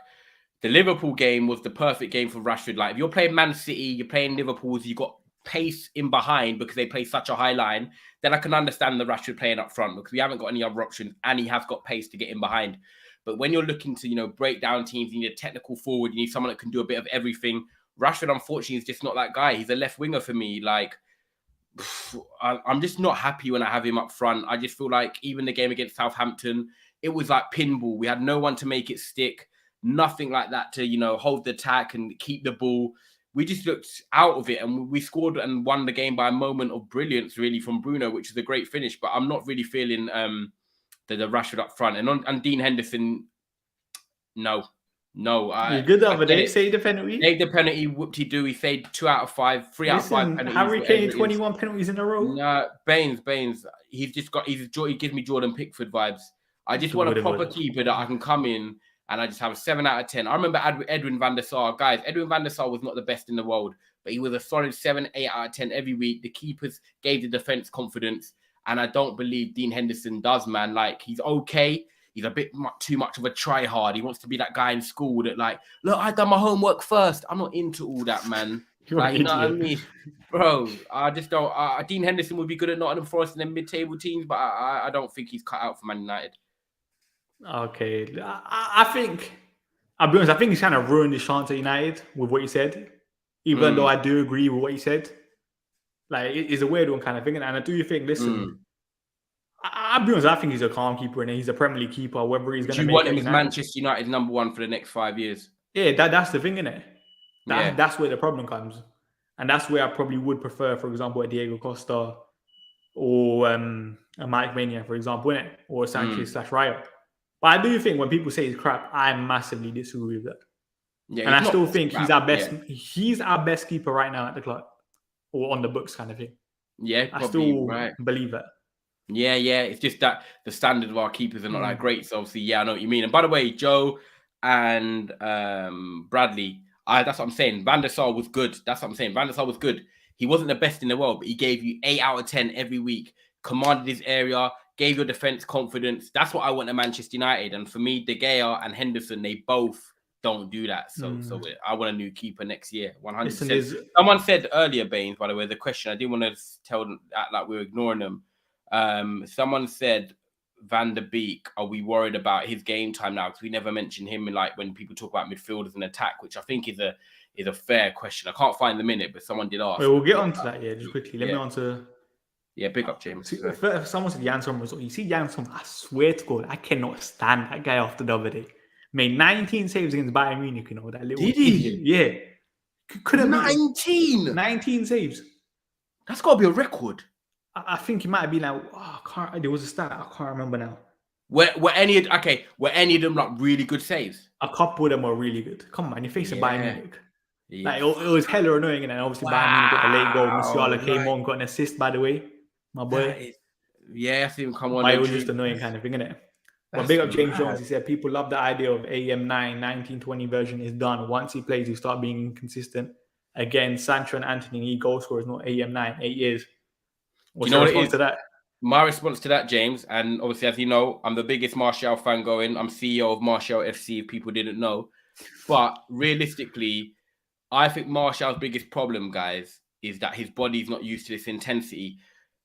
[SPEAKER 3] the Liverpool game was the perfect game for Rashford. Like, if you're playing Man City, you're playing Liverpool, you got pace in behind because they play such a high line, then I can understand the Rashford playing up front because we haven't got any other options and he has got pace to get in behind. But when you're looking to, break down teams, you need a technical forward, you need someone that can do a bit of everything. Rashford, unfortunately, is just not that guy. He's a left winger for me. Like, I'm just not happy when I have him up front. I just feel like even the game against Southampton, it was like pinball. We had no one to make it stick. Nothing like that to, hold the attack and keep the ball. We just looked out of it and we scored and won the game by a moment of brilliance, really, from Bruno, which is a great finish. But I'm not really feeling the Rashford up front. And Dean Henderson, no.
[SPEAKER 2] You're good the other day. Saved the penalty.
[SPEAKER 3] Saved the penalty. Whoop-de-doo. He saved 2 out of 5, 3 out of 5 penalties.
[SPEAKER 2] Harry Kane, 21 penalties in a row.
[SPEAKER 3] No, Baines. He gives me Jordan Pickford vibes. I just want a proper keeper that I can come in and I just have a 7 out of 10. I remember Edwin van der Sar. Guys, Edwin van der Sar was not the best in the world, but he was a solid 7, 8 out of 10 every week. The keepers gave the defense confidence, and I don't believe Dean Henderson does, man. Like, he's okay. He's a bit too much of a try-hard. He wants to be that guy in school that, like, look, I done my homework first. I'm not into all that, man.
[SPEAKER 2] You're an
[SPEAKER 3] Like, you know what I
[SPEAKER 2] idiot.
[SPEAKER 3] mean? Bro, I just don't. Dean Henderson would be good at Nottingham Forest and then mid-table teams, but I don't think he's cut out for Man United.
[SPEAKER 2] Okay, I think I'll be honest. I think he's kind of ruined his chance at United with what he said. Even though I do agree with what he said, like it's a weird one kind of thing. And I do think, listen, I'll be honest. I think he's a calm keeper and he's a Premier League keeper. Whether he's going to
[SPEAKER 3] Do you
[SPEAKER 2] make
[SPEAKER 3] want
[SPEAKER 2] it
[SPEAKER 3] him
[SPEAKER 2] at
[SPEAKER 3] as
[SPEAKER 2] United,
[SPEAKER 3] Manchester United #1 for the next 5 years?
[SPEAKER 2] yeah, that's the thing, isn't it?
[SPEAKER 3] Yeah.
[SPEAKER 2] That's where the problem comes, and that's where I probably would prefer, for example, a Diego Costa or a Mike Maignan, for example, innit? Or Sanchez / Raya. But I do think when people say he's crap, I massively disagree with that.
[SPEAKER 3] Yeah,
[SPEAKER 2] And I still think
[SPEAKER 3] crap.
[SPEAKER 2] he's our best. Yeah. He's our best keeper right now at the club, or on the books, kind of thing.
[SPEAKER 3] Yeah,
[SPEAKER 2] I still believe that.
[SPEAKER 3] Yeah. It's just that the standard of our keepers are not that great. So obviously, yeah, I know what you mean. And by the way, Joe and Bradley, that's what I'm saying. Van der Sar was good. That's what I'm saying. Van der Sar was good. He wasn't the best in the world, but he gave you 8 out of 10 every week. Commanded his area, gave your defense confidence. That's what I want at Manchester United. And for me, De Gea and Henderson, they both don't do that. So I want a new keeper next year, 100%. Someone said earlier, Baines, by the way, the question, I didn't want to tell them like we were ignoring them. Someone said, Van der Beek, are we worried about his game time now? Because we never mention him in like when people talk about midfielders and attack, which I think is a fair question. I can't find the minute, but someone did ask.
[SPEAKER 2] Wait, we'll get onto that, just quickly. Let me answer.
[SPEAKER 3] Yeah, big up, James.
[SPEAKER 2] Someone said Jan Sommer. You see Jan Sommer, I swear to God, I cannot stand that guy after the other day. Made 19 saves against Bayern Munich, you know, that little idiot. Yeah. Could have 19 saves.
[SPEAKER 3] That's got to be a record.
[SPEAKER 2] I think it might have been like, there was a stat, I can't remember now.
[SPEAKER 3] Were any of them like really good saves?
[SPEAKER 2] A couple of them were really good. Come on, you're facing Bayern Munich. Yeah. Like, it was hella annoying, and obviously Bayern Munich got the late goal. Musiala came on, got an assist, by the way. My boy.
[SPEAKER 3] I see him come on.
[SPEAKER 2] But it was just annoying kind of thing, innit? But big up James Jones. He said people love the idea of AM9 1920 version is done. Once he plays, he start being inconsistent. Again, Sancho and Antony need goal scorers, not AM9. 8 years. What's your response to that?
[SPEAKER 3] My response to that, James, and obviously, as you know, I'm the biggest Martial fan going. I'm CEO of Martial FC, if people didn't know. But realistically, I think Martial's biggest problem, guys, is that his body's not used to this intensity.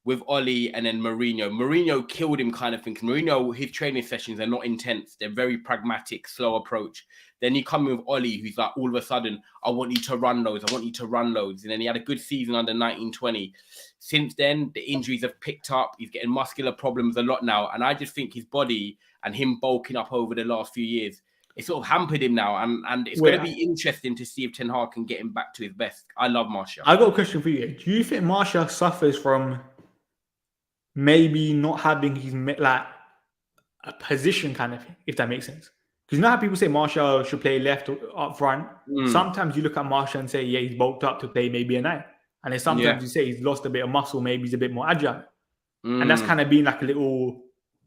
[SPEAKER 3] With Oli and then Mourinho. Mourinho killed him kind of thing. Mourinho, his training sessions are not intense. They're very pragmatic, slow approach. Then you come with Oli, who's like, all of a sudden, I want you to run loads. I want you to run loads. And then he had a good season under 1920. Since then, the injuries have picked up. He's getting muscular problems a lot now. And I just think his body and him bulking up over the last few years, it sort of hampered him now. And it's going to be interesting to see if Ten Hag can get him back to his best. I love Martial.
[SPEAKER 2] I got a question for you. Do you think Martial suffers from maybe not having his like a position kind of thing, if that makes sense? Because you know how people say Martial should play left or up front? Sometimes you look at Martial and say, yeah, he's bulked up to play maybe a 9. And then sometimes you say he's lost a bit of muscle, maybe he's a bit more agile. And that's kind of been like a little...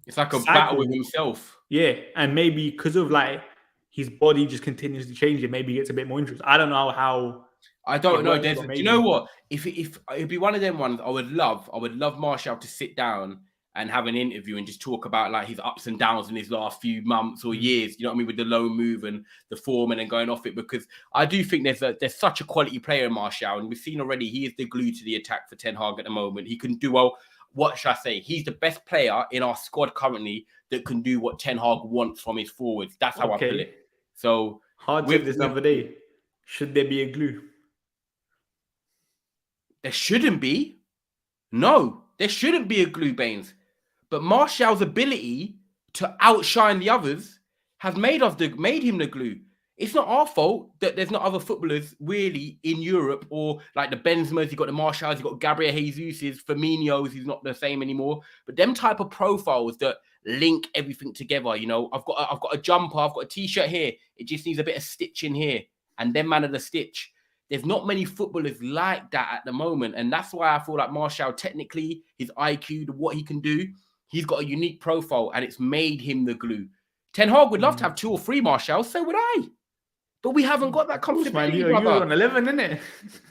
[SPEAKER 3] It's like a battle with himself.
[SPEAKER 2] Yeah, and maybe because of like his body just continues to change, it maybe gets a bit more interesting. I don't know how...
[SPEAKER 3] I don't know. Do you know what? If it'd be one of them ones, I would love Martial to sit down and have an interview and just talk about like his ups and downs in his last few months or years. You know what I mean, with the low move and the form and then going off it. Because I do think there's such a quality player in Martial, and we've seen already he is the glue to the attack for Ten Hag at the moment. He can do well. What should I say? He's the best player in our squad currently that can do what Ten Hag wants from his forwards. That's how I put it. So
[SPEAKER 2] hard with this other day. Should there be a glue?
[SPEAKER 3] There shouldn't be. No, there shouldn't be a glue, Baines. But Martial's ability to outshine the others has made him the glue. It's not our fault that there's not other footballers really in Europe, or like the Benzemas, you've got the Martials, you've got Gabriel Jesus, Firmino's, who's not the same anymore. But them type of profiles that link everything together, you know, I've got a jumper, I've got a t-shirt here. It just needs a bit of stitching here. And then man of the stitch. There's not many footballers like that at the moment. And that's why I feel like Martial, technically, his IQ, what he can do, he's got a unique profile and it's made him the glue. Ten Hag would love to have 2 or 3 Martials, so would I. But we haven't got that comfortability, brother.
[SPEAKER 2] You're on 11, innit?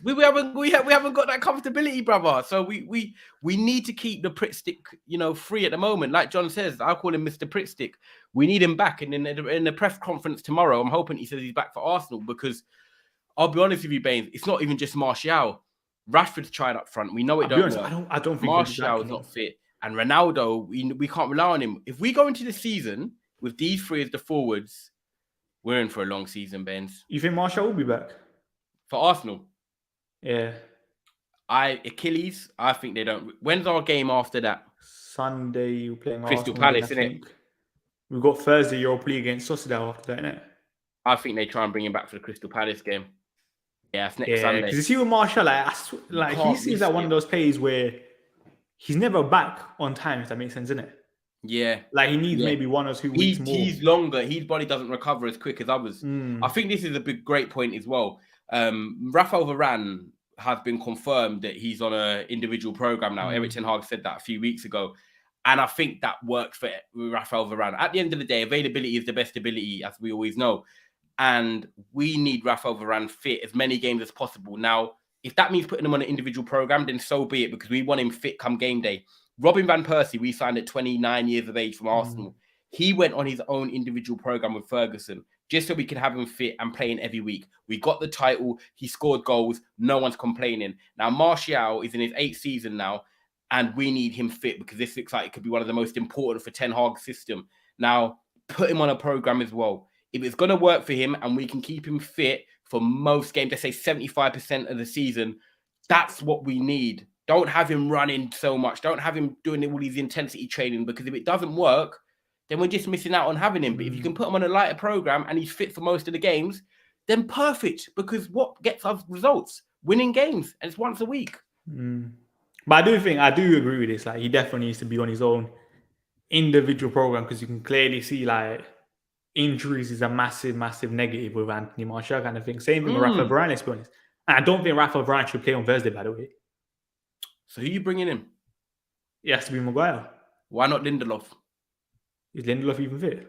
[SPEAKER 3] We haven't got that comfortability, brother. So we need to keep the Pritt stick, you know, free at the moment. Like John says, I call him Mr. Pritt stick. We need him back. And in the press conference tomorrow, I'm hoping he says he's back for Arsenal, because I'll be honest with you, Baines. It's not even just Martial. Rashford's trying up front. We know it
[SPEAKER 2] I'll be
[SPEAKER 3] don't
[SPEAKER 2] honest,
[SPEAKER 3] work.
[SPEAKER 2] I don't think
[SPEAKER 3] Martial's not fit, and Ronaldo, we can't rely on him. If we go into the season with these three as the forwards, we're in for a long season, Baines.
[SPEAKER 2] You think Martial will be back
[SPEAKER 3] for Arsenal?
[SPEAKER 2] Yeah.
[SPEAKER 3] Achilles. I think they don't. When's our game after that?
[SPEAKER 2] Sunday, we're playing
[SPEAKER 3] Crystal
[SPEAKER 2] Arsenal
[SPEAKER 3] Palace,
[SPEAKER 2] again, I
[SPEAKER 3] innit?
[SPEAKER 2] think. We've got Thursday Europa League against Sociedad after that, innit?
[SPEAKER 3] I think they try and bring him back for the Crystal Palace game. Yeah, it's next Sunday.
[SPEAKER 2] Because you see with Martial, he seems like one of those players where he's never back on time, if that makes sense, innit?
[SPEAKER 3] Yeah.
[SPEAKER 2] Like he needs maybe 1 or 2 weeks more.
[SPEAKER 3] He's longer. His body doesn't recover as quick as others. I think this is a great point as well. Rafael Varane has been confirmed that he's on an individual program now. Erik ten Hag said that a few weeks ago. And I think that works for Rafael Varane. At the end of the day, availability is the best ability, as we always know. And we need Rafael Varane fit as many games as possible. Now, if that means putting him on an individual program, then so be it, because we want him fit come game day. Robin van Persie, we signed at 29 years of age from Arsenal. He went on his own individual program with Ferguson just so we could have him fit and playing every week. We got the title. He scored goals. No one's complaining. Now, Martial is in his 8th season now, and we need him fit because this looks like it could be one of the most important for Ten Hag's system. Now, put him on a program as well. If it's going to work for him and we can keep him fit for most games, let's say 75% of the season, that's what we need. Don't have him running so much. Don't have him doing all these intensity training, because if it doesn't work, then we're just missing out on having him. But if you can put him on a lighter program and he's fit for most of the games, then perfect, because what gets us results? Winning games, and it's once a week.
[SPEAKER 2] But I do agree with this. Like, he definitely needs to be on his own individual program, because you can clearly see like injuries is a massive, massive negative with Antony Martial kind of thing. Same thing with Rafa Varane, let's be honest. And I don't think Rafa Varane should play on Thursday, by the way.
[SPEAKER 3] So who are you bringing in?
[SPEAKER 2] It has to be Maguire.
[SPEAKER 3] Why not Lindelof?
[SPEAKER 2] Is Lindelof even fit?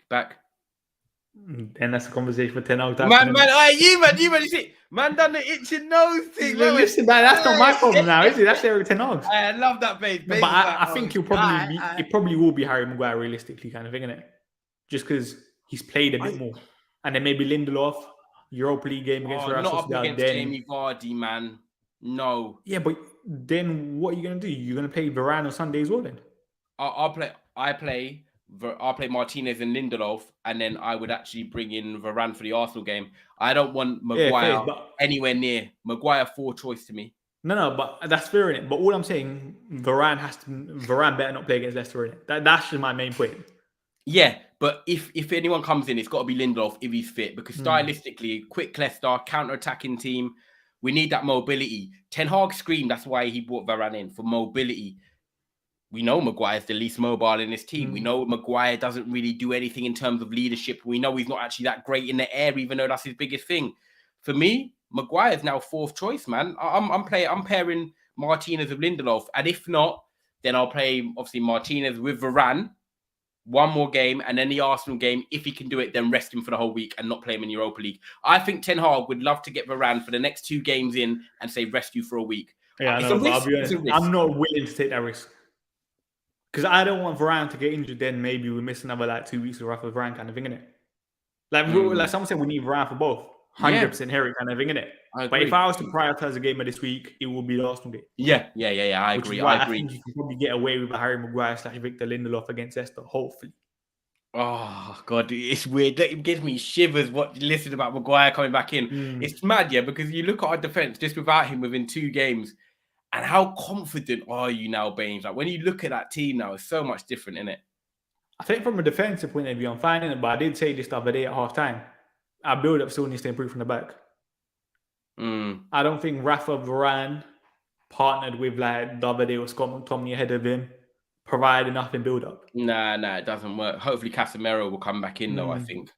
[SPEAKER 3] Back.
[SPEAKER 2] Then that's a conversation for 10 hours.
[SPEAKER 3] You see, man done the itching nose thing.
[SPEAKER 2] Listen, that's not my problem now, is it? That's Erik ten Hag.
[SPEAKER 3] I love that, babe.
[SPEAKER 2] But I think it probably will be Harry Maguire realistically, kind of thing, isn't it? Just because he's played a bit more. And then maybe Lindelof, Europa League game against Real
[SPEAKER 3] not
[SPEAKER 2] Sociedad.
[SPEAKER 3] Up against Jamie Vardy, man. No.
[SPEAKER 2] Yeah, but then what are you going to do? You're going to play Varane on Sunday as well then?
[SPEAKER 3] I'll play Martinez and Lindelof, and then I would actually bring in Varane for the Arsenal game. I don't want Maguire anywhere near. Maguire 4 choice to me.
[SPEAKER 2] No, but that's fair in it. But all I'm saying, Varane better not play against Leicester in it. That's just my main point.
[SPEAKER 3] Yeah, but if anyone comes in, it's got to be Lindelof if he's fit, because stylistically, quick Leicester, counter-attacking team, we need that mobility. Ten Hag screamed, that's why he brought Varane in, for mobility. We know Maguire's the least mobile in this team. We know Maguire doesn't really do anything in terms of leadership. We know he's not actually that great in the air, even though that's his biggest thing. For me, Maguire's now 4th choice, man. I'm pairing Martinez with Lindelof, and if not, then I'll play obviously Martinez with Varane. 1 more game, and then the Arsenal game. If he can do it, then rest him for the whole week and not play him in Europa League. I think Ten Hag would love to get Varane for the next 2 games in and say rest you for a week.
[SPEAKER 2] Yeah, I'll be honest. I'm not willing to take that risk, because I don't want Varane to get injured. Then maybe we miss another 2 weeks of Rafa Varane kind of thing, innit? Like someone said, we need Varane for both. 100% Harry kind of thing, innit? But if I was to prioritize a game of this week, it will be the Arsenal game.
[SPEAKER 3] Yeah. I agree. I
[SPEAKER 2] think you can probably get away with a Harry Maguire / Victor Lindelof against Leicester, hopefully.
[SPEAKER 3] Oh God, it's weird. It gives me shivers listening about Maguire coming back in. It's mad, because you look at our defense just without him within 2 games, and how confident are you now, Baines? Like when you look at that team now, it's so much different, isn't it?
[SPEAKER 2] I think from a defensive point of view, I'm fine in it, but I did say this the other day at half time. Our build-up still needs to improve from the back. I don't think Rafa Varane partnered with the other day with Scott McTominay ahead of him provide enough in build-up.
[SPEAKER 3] Nah, it doesn't work. Hopefully Casemiro will come back in though, I think.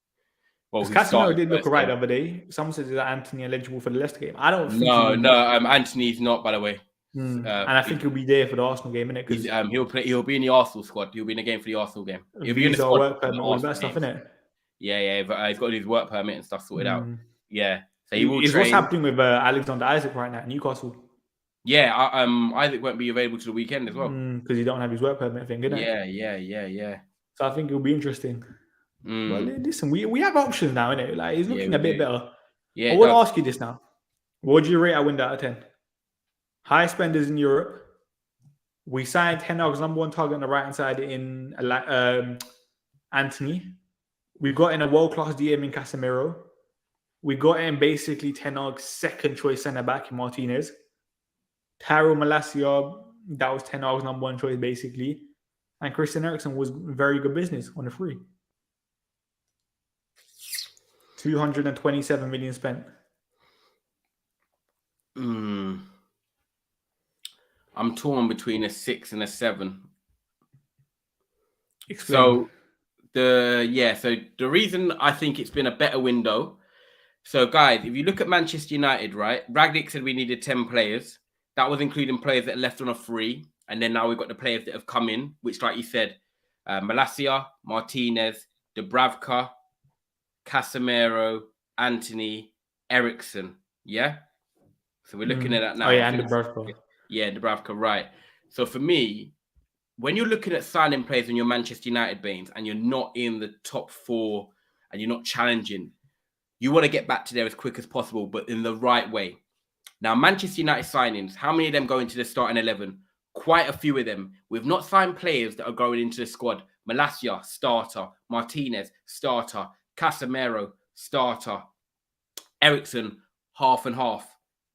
[SPEAKER 2] Well, Casemiro did look right the other day. Someone says that Antony eligible for the Leicester game. I don't think
[SPEAKER 3] Antony's not, by the way.
[SPEAKER 2] And I think he'll be there for the Arsenal game, innit? Because
[SPEAKER 3] he'll be in the Arsenal squad. He'll be in the game for the Arsenal game. He'll be in the squad.
[SPEAKER 2] Work permit, all that stuff, innit?
[SPEAKER 3] Yeah, but he's got his work permit and stuff sorted out. Yeah. So he will train.
[SPEAKER 2] What's happening with Alexander Isak right now at Newcastle?
[SPEAKER 3] Yeah, Isaac won't be available to the weekend as well.
[SPEAKER 2] Because he don't have his work permit thing, innit?
[SPEAKER 3] Yeah.
[SPEAKER 2] So I think it'll be interesting. Well, listen, we have options now, innit? Like, he's looking a bit better.
[SPEAKER 3] Yeah,
[SPEAKER 2] I
[SPEAKER 3] it
[SPEAKER 2] want to
[SPEAKER 3] does.
[SPEAKER 2] ask you this now. What do you rate our window out of 10? High spenders in Europe. We signed Ten Hag's number one target on the right hand side in Antony. We got in a world class DM in Casemiro. We got in basically Ten Hag's second choice centre back in Martinez. Taro Malacia, that was Ten Hag's number one choice basically. And Christian Eriksen was very good business on the free. 227 million spent.
[SPEAKER 3] I'm torn between a 6 and a 7.
[SPEAKER 2] Explain.
[SPEAKER 3] So the reason I think it's been a better window. So guys, if you look at Manchester United, right? Ragnick said we needed 10 players. That was including players that left on a free, and then now we've got the players that have come in, which, like you said, Malacia, Martinez, Dubravka, Casemiro, Antony, Eriksen. Yeah. So we're looking at that now.
[SPEAKER 2] Oh yeah, and Dubravka.
[SPEAKER 3] Yeah, Dubravka, right. So for me, when you're looking at signing players in your Manchester United Baines and you're not in the top 4 and you're not challenging, you want to get back to there as quick as possible, but in the right way. Now, Manchester United signings, how many of them go into the starting 11? Quite a few of them. We've not signed players that are going into the squad. Malacia, starter. Martinez, starter. Casemiro, starter. Eriksen, half and half.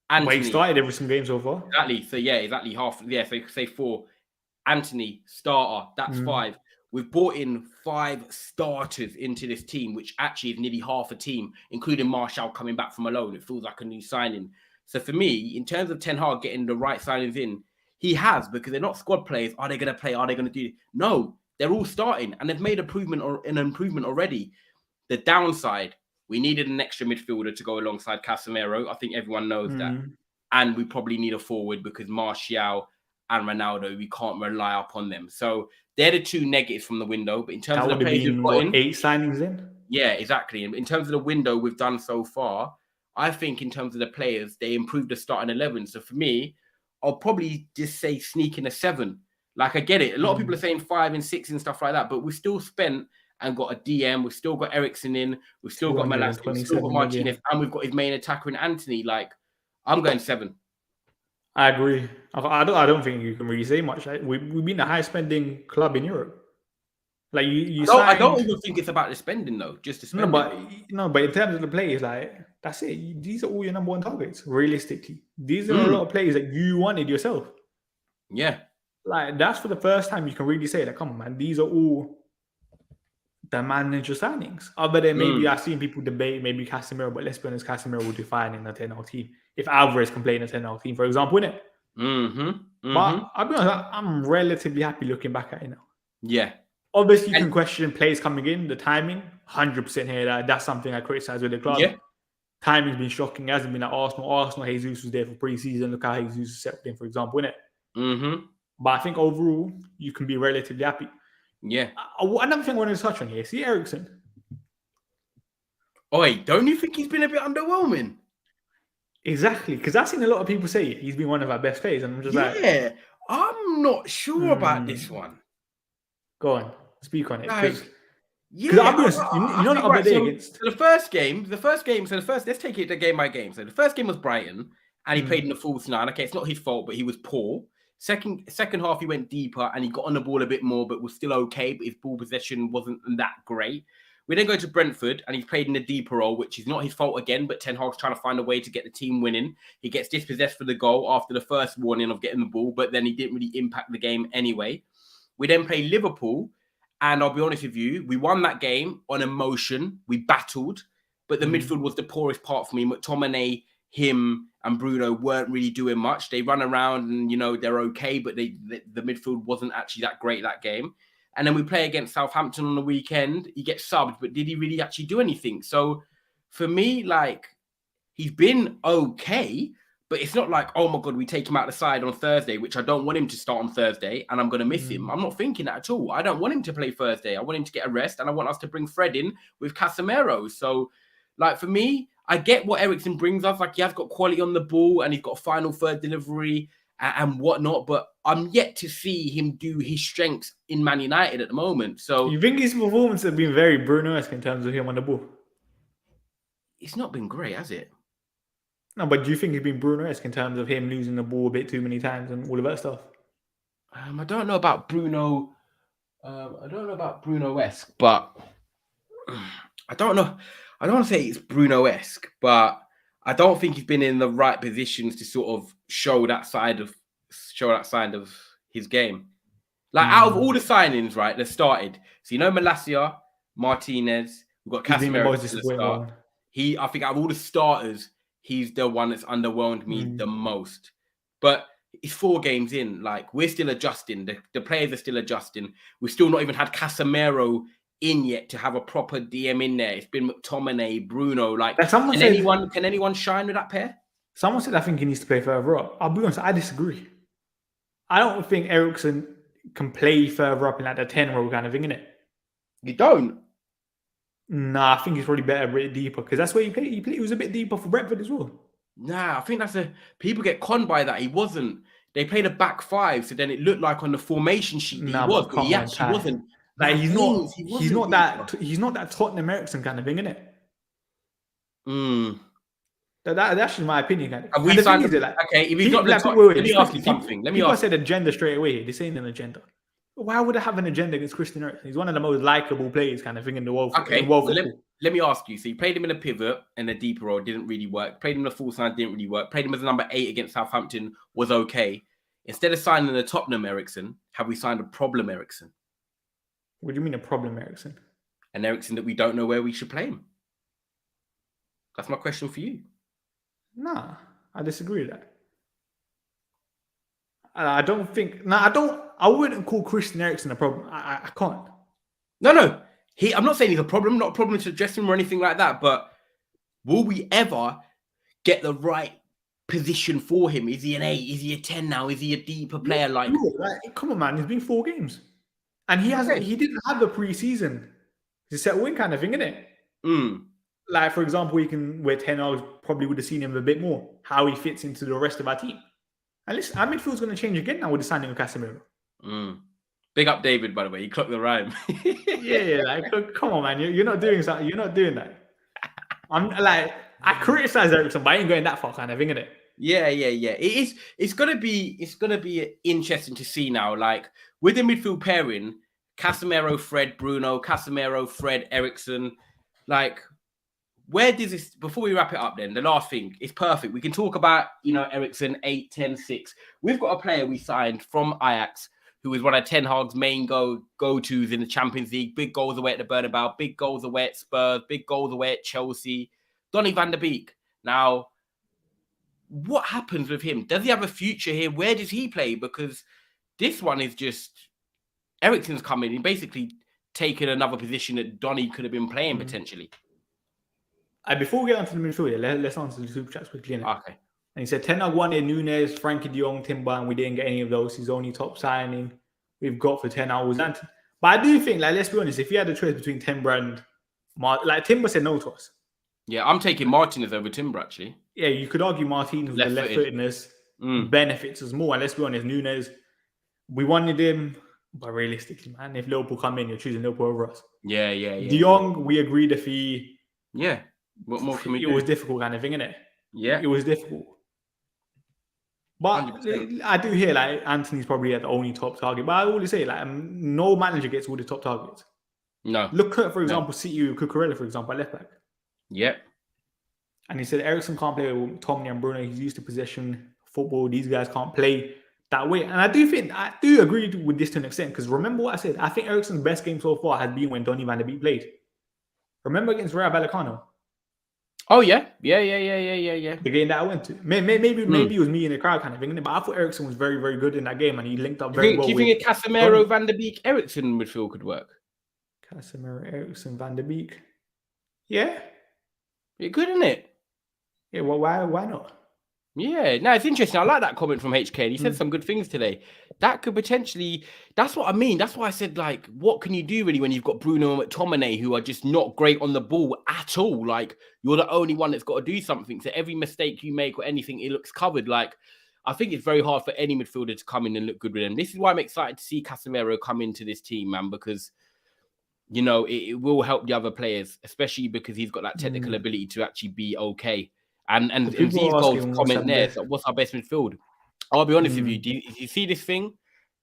[SPEAKER 3] Antony,
[SPEAKER 2] Wait, he started every single game so far?
[SPEAKER 3] Exactly. So, yeah, exactly. Half. Yeah, so say 4. Antony, starter. That's 5. We've brought in 5 starters into this team, which actually is nearly half a team, including Martial coming back from a loan. It feels like a new signing. So for me, in terms of Ten Hag getting the right signings in, he has, because they're not squad players. Are they going to play? Are they going to do? No, they're all starting, and they've made an improvement already. The downside, we needed an extra midfielder to go alongside Casemiro. I think everyone knows that. And we probably need a forward because Martial and Ronaldo, we can't rely upon them. So they're the 2 negatives from the window. But in terms of the players we've got in,
[SPEAKER 2] 8 signings in?
[SPEAKER 3] Yeah, exactly. And in terms of the window we've done so far, I think in terms of the players, they improved the starting 11. So for me, I'll probably just say sneak in a 7. Like, I get it. A lot of people are saying 5 and 6 and stuff like that, but we still spent and got a DM. We've still got Eriksen in. We've still got Malacia. We've still got Martinez. And we've got his main attacker in Antony. Like, I'm going 7.
[SPEAKER 2] I agree. I don't think you can really say much. Like, we've been the highest spending club in Europe. Like
[SPEAKER 3] I don't even think it's about the spending though, just the spending.
[SPEAKER 2] But in terms of the players, like that's it. These are all your number one targets. Realistically, these are a lot of players that you wanted yourself.
[SPEAKER 3] Yeah,
[SPEAKER 2] like that's for the first time you can really say, like, come on, man, these are all the manager signings. Other than maybe I've seen people debate maybe Casemiro, but let's be honest, Casemiro will define in a 10-0 team. If Alvarez can play in a 10-0 team, for example, innit? But I'll be honest, I'm relatively happy looking back at it now.
[SPEAKER 3] Yeah.
[SPEAKER 2] Obviously, you can question players coming in, the timing, 100% here. That's something I criticize with the club.
[SPEAKER 3] Yeah.
[SPEAKER 2] Timing's been shocking. It hasn't been at Arsenal. Arsenal, Jesus was there for pre-season. Look how Jesus settled in, for example, innit? But I think overall, you can be relatively happy.
[SPEAKER 3] Yeah.
[SPEAKER 2] Another thing I wanted to touch on here, see Eriksen.
[SPEAKER 3] Oi, don't you think he's been a bit underwhelming?
[SPEAKER 2] Exactly, because I've seen a lot of people say he's been one of our best players, and I'm just
[SPEAKER 3] like, I'm not sure about this one.
[SPEAKER 2] Go on, speak on it.
[SPEAKER 3] Because
[SPEAKER 2] I'll be honest, you know the other day against
[SPEAKER 3] the first game. Let's take it game by game. So the first game was Brighton, and he played in the false 9. Okay, it's not his fault, but he was poor. Second half, he went deeper and he got on the ball a bit more, but was still okay. But his ball possession wasn't that great. We then go to Brentford, and he's played in the deeper role, which is not his fault again, but Ten Hag's trying to find a way to get the team winning. He gets dispossessed for the goal after the first warning of getting the ball, but then he didn't really impact the game anyway. We then play Liverpool, and I'll be honest with you, we won that game on emotion. We battled, but the midfield was the poorest part for me. McTominay, him, and Bruno weren't really doing much. They run around and, they're okay, but the midfield wasn't actually that great that game. And then we play against Southampton on the weekend. He gets subbed, but did he really actually do anything? So for me, he's been okay, but it's not like, oh my God, we take him out the side on Thursday, which I don't want him to start on Thursday, and I'm going to miss him. I'm not thinking that at all. I don't want him to play Thursday. I want him to get a rest, and I want us to bring Fred in with Casemiro. So, for me, I get what Eriksen brings us. He has got quality on the ball, and he's got a final third delivery and whatnot, but I'm yet to see him do his strengths in Man United at the moment. So
[SPEAKER 2] you think his performance has been very Bruno-esque in terms of him on the ball?
[SPEAKER 3] it's not been great, has it?
[SPEAKER 2] No, but do you think he's been Bruno-esque in terms of him losing the ball a bit too many times and all of that stuff?
[SPEAKER 3] I don't know about Bruno. I don't know about Bruno-esque, but I don't know. I don't want to say it's Bruno-esque, but I don't think he's been in the right positions to sort of show that side of his game. Like out of all the signings, right, that started. So Malacia, Martinez, we've got
[SPEAKER 2] He's been the
[SPEAKER 3] Casemiro
[SPEAKER 2] most
[SPEAKER 3] at the
[SPEAKER 2] disappointing
[SPEAKER 3] start.
[SPEAKER 2] one.
[SPEAKER 3] I think out of all the starters, he's the one that's underwhelmed me the most. But it's 4 games in. Like, we're still adjusting. The players are still adjusting. We've still not even had Casemiro in yet to have a proper DM in there. It's been McTominay, Bruno. Like, can anyone shine with that pair?
[SPEAKER 2] Someone said I think he needs to play further up. I'll be honest, I disagree. I don't think Eriksen can play further up in like the 10 role kind of thing, innit?
[SPEAKER 3] You don't?
[SPEAKER 2] Nah, I think he's probably better a bit deeper because that's where he played. He was a bit deeper for Brentford as well.
[SPEAKER 3] Nah, I think people get conned by that. He wasn't. They played a back 5, so then it looked like on the formation sheet that he was, but he actually wasn't.
[SPEAKER 2] Like he's not that Tottenham Eriksen kind of thing, innit? That's just my opinion. Kind of.
[SPEAKER 3] Have we signed okay, if he's not let me ask you something.
[SPEAKER 2] People said agenda straight away. This ain't an agenda. Why would I have an agenda against Christian Eriksen? He's one of the most likable players kind of thing in the world.
[SPEAKER 3] Okay, let me ask you. So you played him in a pivot and a deeper role, didn't really work. Played him in a full side, didn't really work. Played him as a number 8 against Southampton, was okay. Instead of signing a Tottenham Eriksen, have we signed a problem Eriksen?
[SPEAKER 2] What do you mean a problem Eriksen?
[SPEAKER 3] An Eriksen that we don't know where we should play him. That's my question for you.
[SPEAKER 2] Nah, I disagree with that. I don't think. I wouldn't call Christian Eriksen a problem. I can't.
[SPEAKER 3] No. I'm not saying he's a problem. Not a problem to address him or anything like that. But will we ever get the right position for him? Is he an 8? Is he a 10 now? Is he a deeper player?
[SPEAKER 2] Come on, man. It's been 4 games, and he hasn't. He didn't have the preseason to settle in, kind of thing, innit? Like, for example, where 10 hours probably would have seen him a bit more, how he fits into the rest of our team. And listen, our midfield's going to change again now with the signing of Casemiro.
[SPEAKER 3] Big up David, by the way. He clocked the rhyme.
[SPEAKER 2] yeah, like, come on, man. You're not doing something. You're not doing that. I'm like, I criticize Eriksen, but I ain't going that far, kind of thing, innit?
[SPEAKER 3] Yeah. It's gonna be interesting to see now. Like, with the midfield pairing, Casemiro, Fred, Bruno, Casemiro, Fred, Eriksen, like, where does this, before we wrap it up then, the last thing, it's perfect. We can talk about, Eriksen, 8, 10, 6. We've got a player we signed from Ajax who is one of Ten Hag's main go-tos in the Champions League. Big goals away at the Bernabeu, big goals away at Spurs, big goals away at Chelsea. Donny van der Beek. Now, what happens with him? Does he have a future here? Where does he play? Because this one is just, Eriksen's coming and basically taken another position that Donny could have been playing potentially.
[SPEAKER 2] Before we get onto the midfield, let's answer the super chats quickly.
[SPEAKER 3] Okay.
[SPEAKER 2] And he said, Ten Hag wanted Núñez, Frankie de Jong, Timber, and we didn't get any of those. He's only top signing we've got for 10 hours. But I do think, like, let's be honest, if you had a choice between Timber and like Timber said no to us.
[SPEAKER 3] Yeah, I'm taking Martinez over Timber, actually.
[SPEAKER 2] Yeah, you could argue Martinez with the left-footedness benefits us more. And let's be honest, Núñez, we wanted him, but realistically, man, if Liverpool come in, you're choosing Liverpool over us.
[SPEAKER 3] Yeah.
[SPEAKER 2] De Jong, we agreed if he...
[SPEAKER 3] Yeah. What more can we do?
[SPEAKER 2] It was difficult kind of thing, innit?
[SPEAKER 3] Yeah.
[SPEAKER 2] It was difficult. But 100%. I do hear, like, Antony's probably the only top target. But I always say, like, no manager gets all the top targets.
[SPEAKER 3] No.
[SPEAKER 2] Look at, for example, City with Cucurella, for example, at left back.
[SPEAKER 3] Yep.
[SPEAKER 2] And he said Eriksen can't play with Toney and Bruno. He's used to possession football. These guys can't play that way. And I do agree with this to an extent. Because remember what I said? I think Eriksen's best game so far has been when Donny van der Beek played. Remember against Rayo Vallecano?
[SPEAKER 3] Oh, yeah. Yeah.
[SPEAKER 2] The game that I went to. Maybe it was me in the crowd kind of thing. But I thought Eriksen was very, very good in that game. And he linked up very well.
[SPEAKER 3] Do you think a Casemiro, Van der Beek, Eriksen midfield could work?
[SPEAKER 2] Casemiro, Eriksen, Van der Beek. Yeah.
[SPEAKER 3] It could, isn't it?
[SPEAKER 2] Yeah, well, why not?
[SPEAKER 3] Yeah, no, it's interesting. I like that comment from HK. He said some good things today. That could potentially, that's what I mean. That's why I said, like, what can you do really when you've got Bruno and McTominay who are just not great on the ball at all? Like, you're the only one that's got to do something. So every mistake you make or anything, it looks covered. Like, I think it's very hard for any midfielder to come in and look good with them. This is why I'm excited to see Casemiro come into this team, man, because you know, it will help the other players, especially because he's got that technical ability to actually be okay. And
[SPEAKER 2] people
[SPEAKER 3] these
[SPEAKER 2] are
[SPEAKER 3] goals
[SPEAKER 2] asking what's
[SPEAKER 3] comment
[SPEAKER 2] our
[SPEAKER 3] there.
[SPEAKER 2] best.
[SPEAKER 3] So what's our best midfield? I'll be honest with you. Do you see this thing?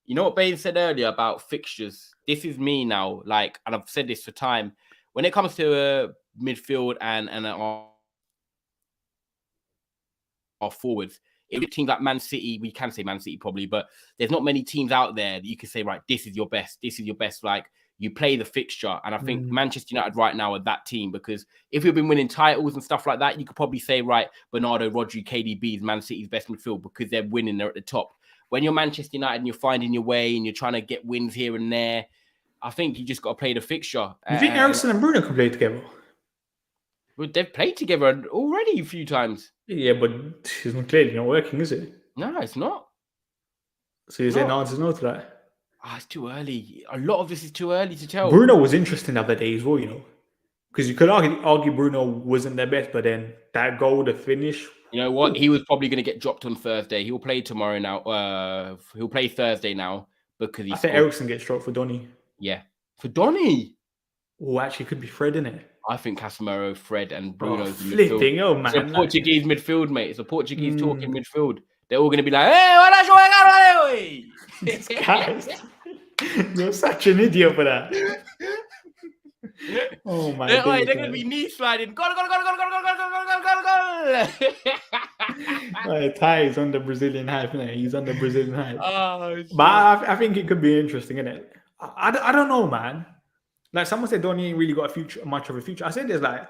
[SPEAKER 3] You know what Bain said earlier about fixtures? This is me now. Like, and I've said this for time. When it comes to midfield and our forwards, if teams like Man City, we can say Man City probably, but there's not many teams out there that you can say, right, this is your best. This is your best. Like, you play the fixture. And I think Manchester United right now are that team, because if we've been winning titles and stuff like that, you could probably say, right, Bernardo, Rodri, KDB is Man City's best midfield because they're winning. They're at the top. When you're Manchester United and you're finding your way and you're trying to get wins here and there, I think you just got to play the fixture.
[SPEAKER 2] You think Eriksen and Bruno could play together?
[SPEAKER 3] Well, they've played together already a few times.
[SPEAKER 2] Yeah, but it's not clearly not working, is it?
[SPEAKER 3] No, it's not.
[SPEAKER 2] So you're saying the answer's no to that?
[SPEAKER 3] It's too early. A lot of this is too early to tell.
[SPEAKER 2] Bruno was interesting the other day as well, you know, because you could argue Bruno wasn't their best, but then that goal, the finish.
[SPEAKER 3] You know what? He was probably going to get dropped on Thursday. He'll play tomorrow now. He'll play Thursday now because
[SPEAKER 2] I think Eriksen gets dropped for Toney.
[SPEAKER 3] Yeah, for Toney.
[SPEAKER 2] Oh, actually, could be Fred, innit?
[SPEAKER 3] I think Casemiro, Fred, and Bruno.
[SPEAKER 2] Flipping, oh man!
[SPEAKER 3] It's a Portuguese midfield, mate. It's a Portuguese talking midfield. They're all going to be like, "Hey,
[SPEAKER 2] this guys, you're such an idiot for that." Oh my god!
[SPEAKER 3] They're going to be knee sliding. Go.
[SPEAKER 2] Ty is on the Brazilian hype, innit? He's on the Brazilian hype. But I think it could be interesting, innit? I don't know, man. Like someone said, Toney ain't really got much of a future. I said there's like,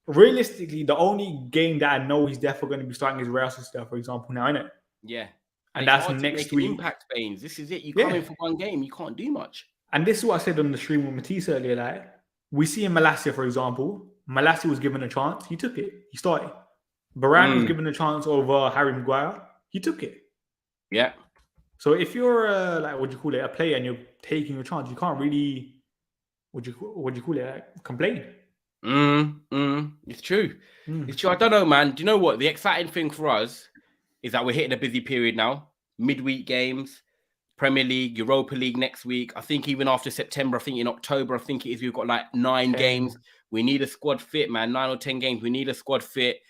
[SPEAKER 2] realistically, the only game that I know he's definitely going to be starting is Real Sociedad, for example, now, innit?
[SPEAKER 3] Yeah.
[SPEAKER 2] And that's next week.
[SPEAKER 3] Impact, Baines. This is it. You come in for one game, you can't do much.
[SPEAKER 2] And this is what I said on the stream with Matisse earlier. Like, we see in Malacia, for example, Malacia was given a chance. He took it. He started. Varane was given a chance over Harry Maguire. He took it.
[SPEAKER 3] Yeah.
[SPEAKER 2] So if you're a player and you're taking a chance, you can't really, complain.
[SPEAKER 3] It's true. It's true. I don't know, man. Do you know what? The exciting thing for us is that we're hitting a busy period now. Midweek games, Premier League, Europa League next week. I think even after September, I think in October, I think it is, we've got like 9 games. We need a squad fit, man. 9 or 10 games. We need a squad fit.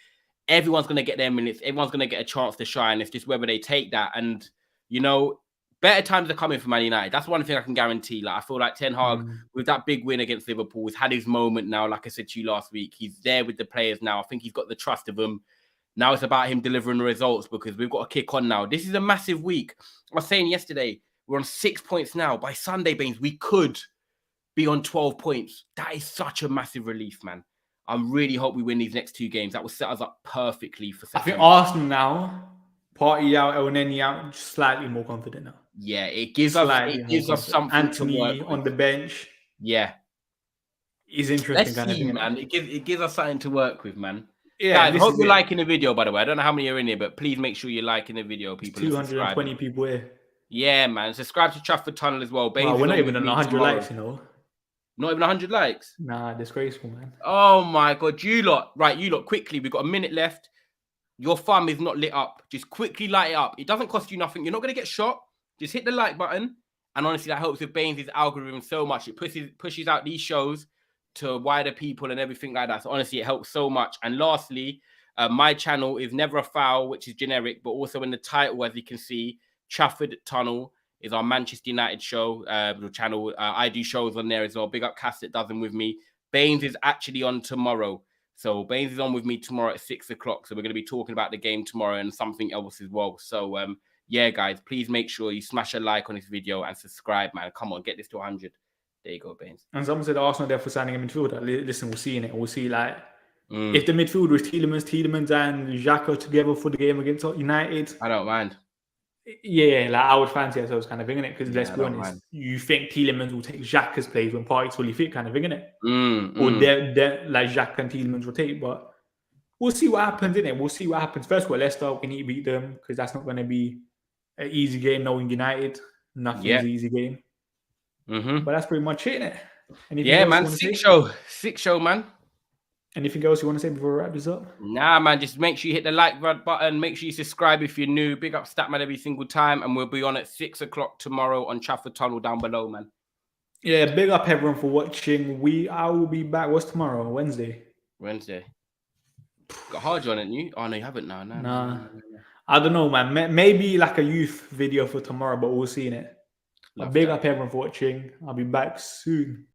[SPEAKER 3] Everyone's going to get their minutes. Everyone's going to get a chance to shine. It's just whether they take that. And, you know, better times are coming for Man United. That's one thing I can guarantee. Like, I feel like Ten Hag, with that big win against Liverpool, has had his moment now. Like I said to you last week, he's there with the players now. I think he's got the trust of them. Now it's about him delivering the results because we've got to kick on now. This is a massive week. I was saying yesterday, we're on 6 points now. By Sunday, Baines, we could be on 12 points. That is such a massive relief, man. I really hope we win these next 2 games. That will set us up perfectly for September.
[SPEAKER 2] I think Arsenal now, Party out, El Neni out, just slightly more confident now.
[SPEAKER 3] Yeah, it gives us something
[SPEAKER 2] Antony
[SPEAKER 3] to work with.
[SPEAKER 2] on the bench.
[SPEAKER 3] Yeah.
[SPEAKER 2] He's interesting.
[SPEAKER 3] Let's see, man. It gives us something to work with, man.
[SPEAKER 2] Yeah,
[SPEAKER 3] guys, hope you're liking the video, by the way. I don't know how many are in here, but please make sure you're liking the video, people.
[SPEAKER 2] 220 people here.
[SPEAKER 3] Yeah, man. Subscribe to Trafford Tunnel as well.
[SPEAKER 2] Wow, we're not even on 100 likes, you know.
[SPEAKER 3] Not even 100 likes?
[SPEAKER 2] Nah, disgraceful, man.
[SPEAKER 3] Oh, my God. You lot, quickly. We've got a minute left. Your thumb is not lit up. Just quickly light it up. It doesn't cost you nothing. You're not going to get shot. Just hit the like button. And honestly, that helps with Baines' algorithm so much. It pushes out these shows to wider people and everything like that. So honestly, it helps so much. And lastly, my channel is Never a Foul, which is generic, but also in the title, as you can see, Trafford Tunnel is our Manchester United show channel. I do shows on there as well. Big up Cass that does them with me. Baines is actually on tomorrow. So Baines is on with me tomorrow at 6 o'clock. So we're going to be talking about the game tomorrow and something else as well. So yeah, guys, please make sure you smash a like on this video and subscribe, man. Come on, get this to 100. There you go, Baines.
[SPEAKER 2] And someone said Arsenal there for signing a midfielder. Listen, we'll see in it. We'll see if the midfield was Tielemans and Xhaka together for the game against United.
[SPEAKER 3] I don't mind.
[SPEAKER 2] Yeah, like I would fancy it, so I was kind of thinking it because let's be honest, you think Tielemans will take Xhaka's place when Partey's fully fit, kind of thinking it, or they're like Xhaka and Tielemans rotate, but we'll see what happens in it. We'll see what happens. First of all, Leicester, we need to beat them because that's not going to be an easy game. Knowing United, nothing's an easy game. But that's pretty much it, innit?
[SPEAKER 3] Yeah, man. Sick show, man.
[SPEAKER 2] Anything else you want to say before we wrap this up?
[SPEAKER 3] Nah, man. Just make sure you hit the like button. Make sure you subscribe if you're new. Big up Statman every single time. And we'll be on at 6 o'clock tomorrow on Trafford Tunnel down below, man.
[SPEAKER 2] Yeah, big up everyone for watching. I will be back. What's tomorrow? Wednesday.
[SPEAKER 3] Got hard on it, you? Oh no, you haven't now.
[SPEAKER 2] Nah.
[SPEAKER 3] No.
[SPEAKER 2] I don't know, man. Maybe like a youth video for tomorrow, but we'll see in it. But big up everyone for watching. I'll be back soon.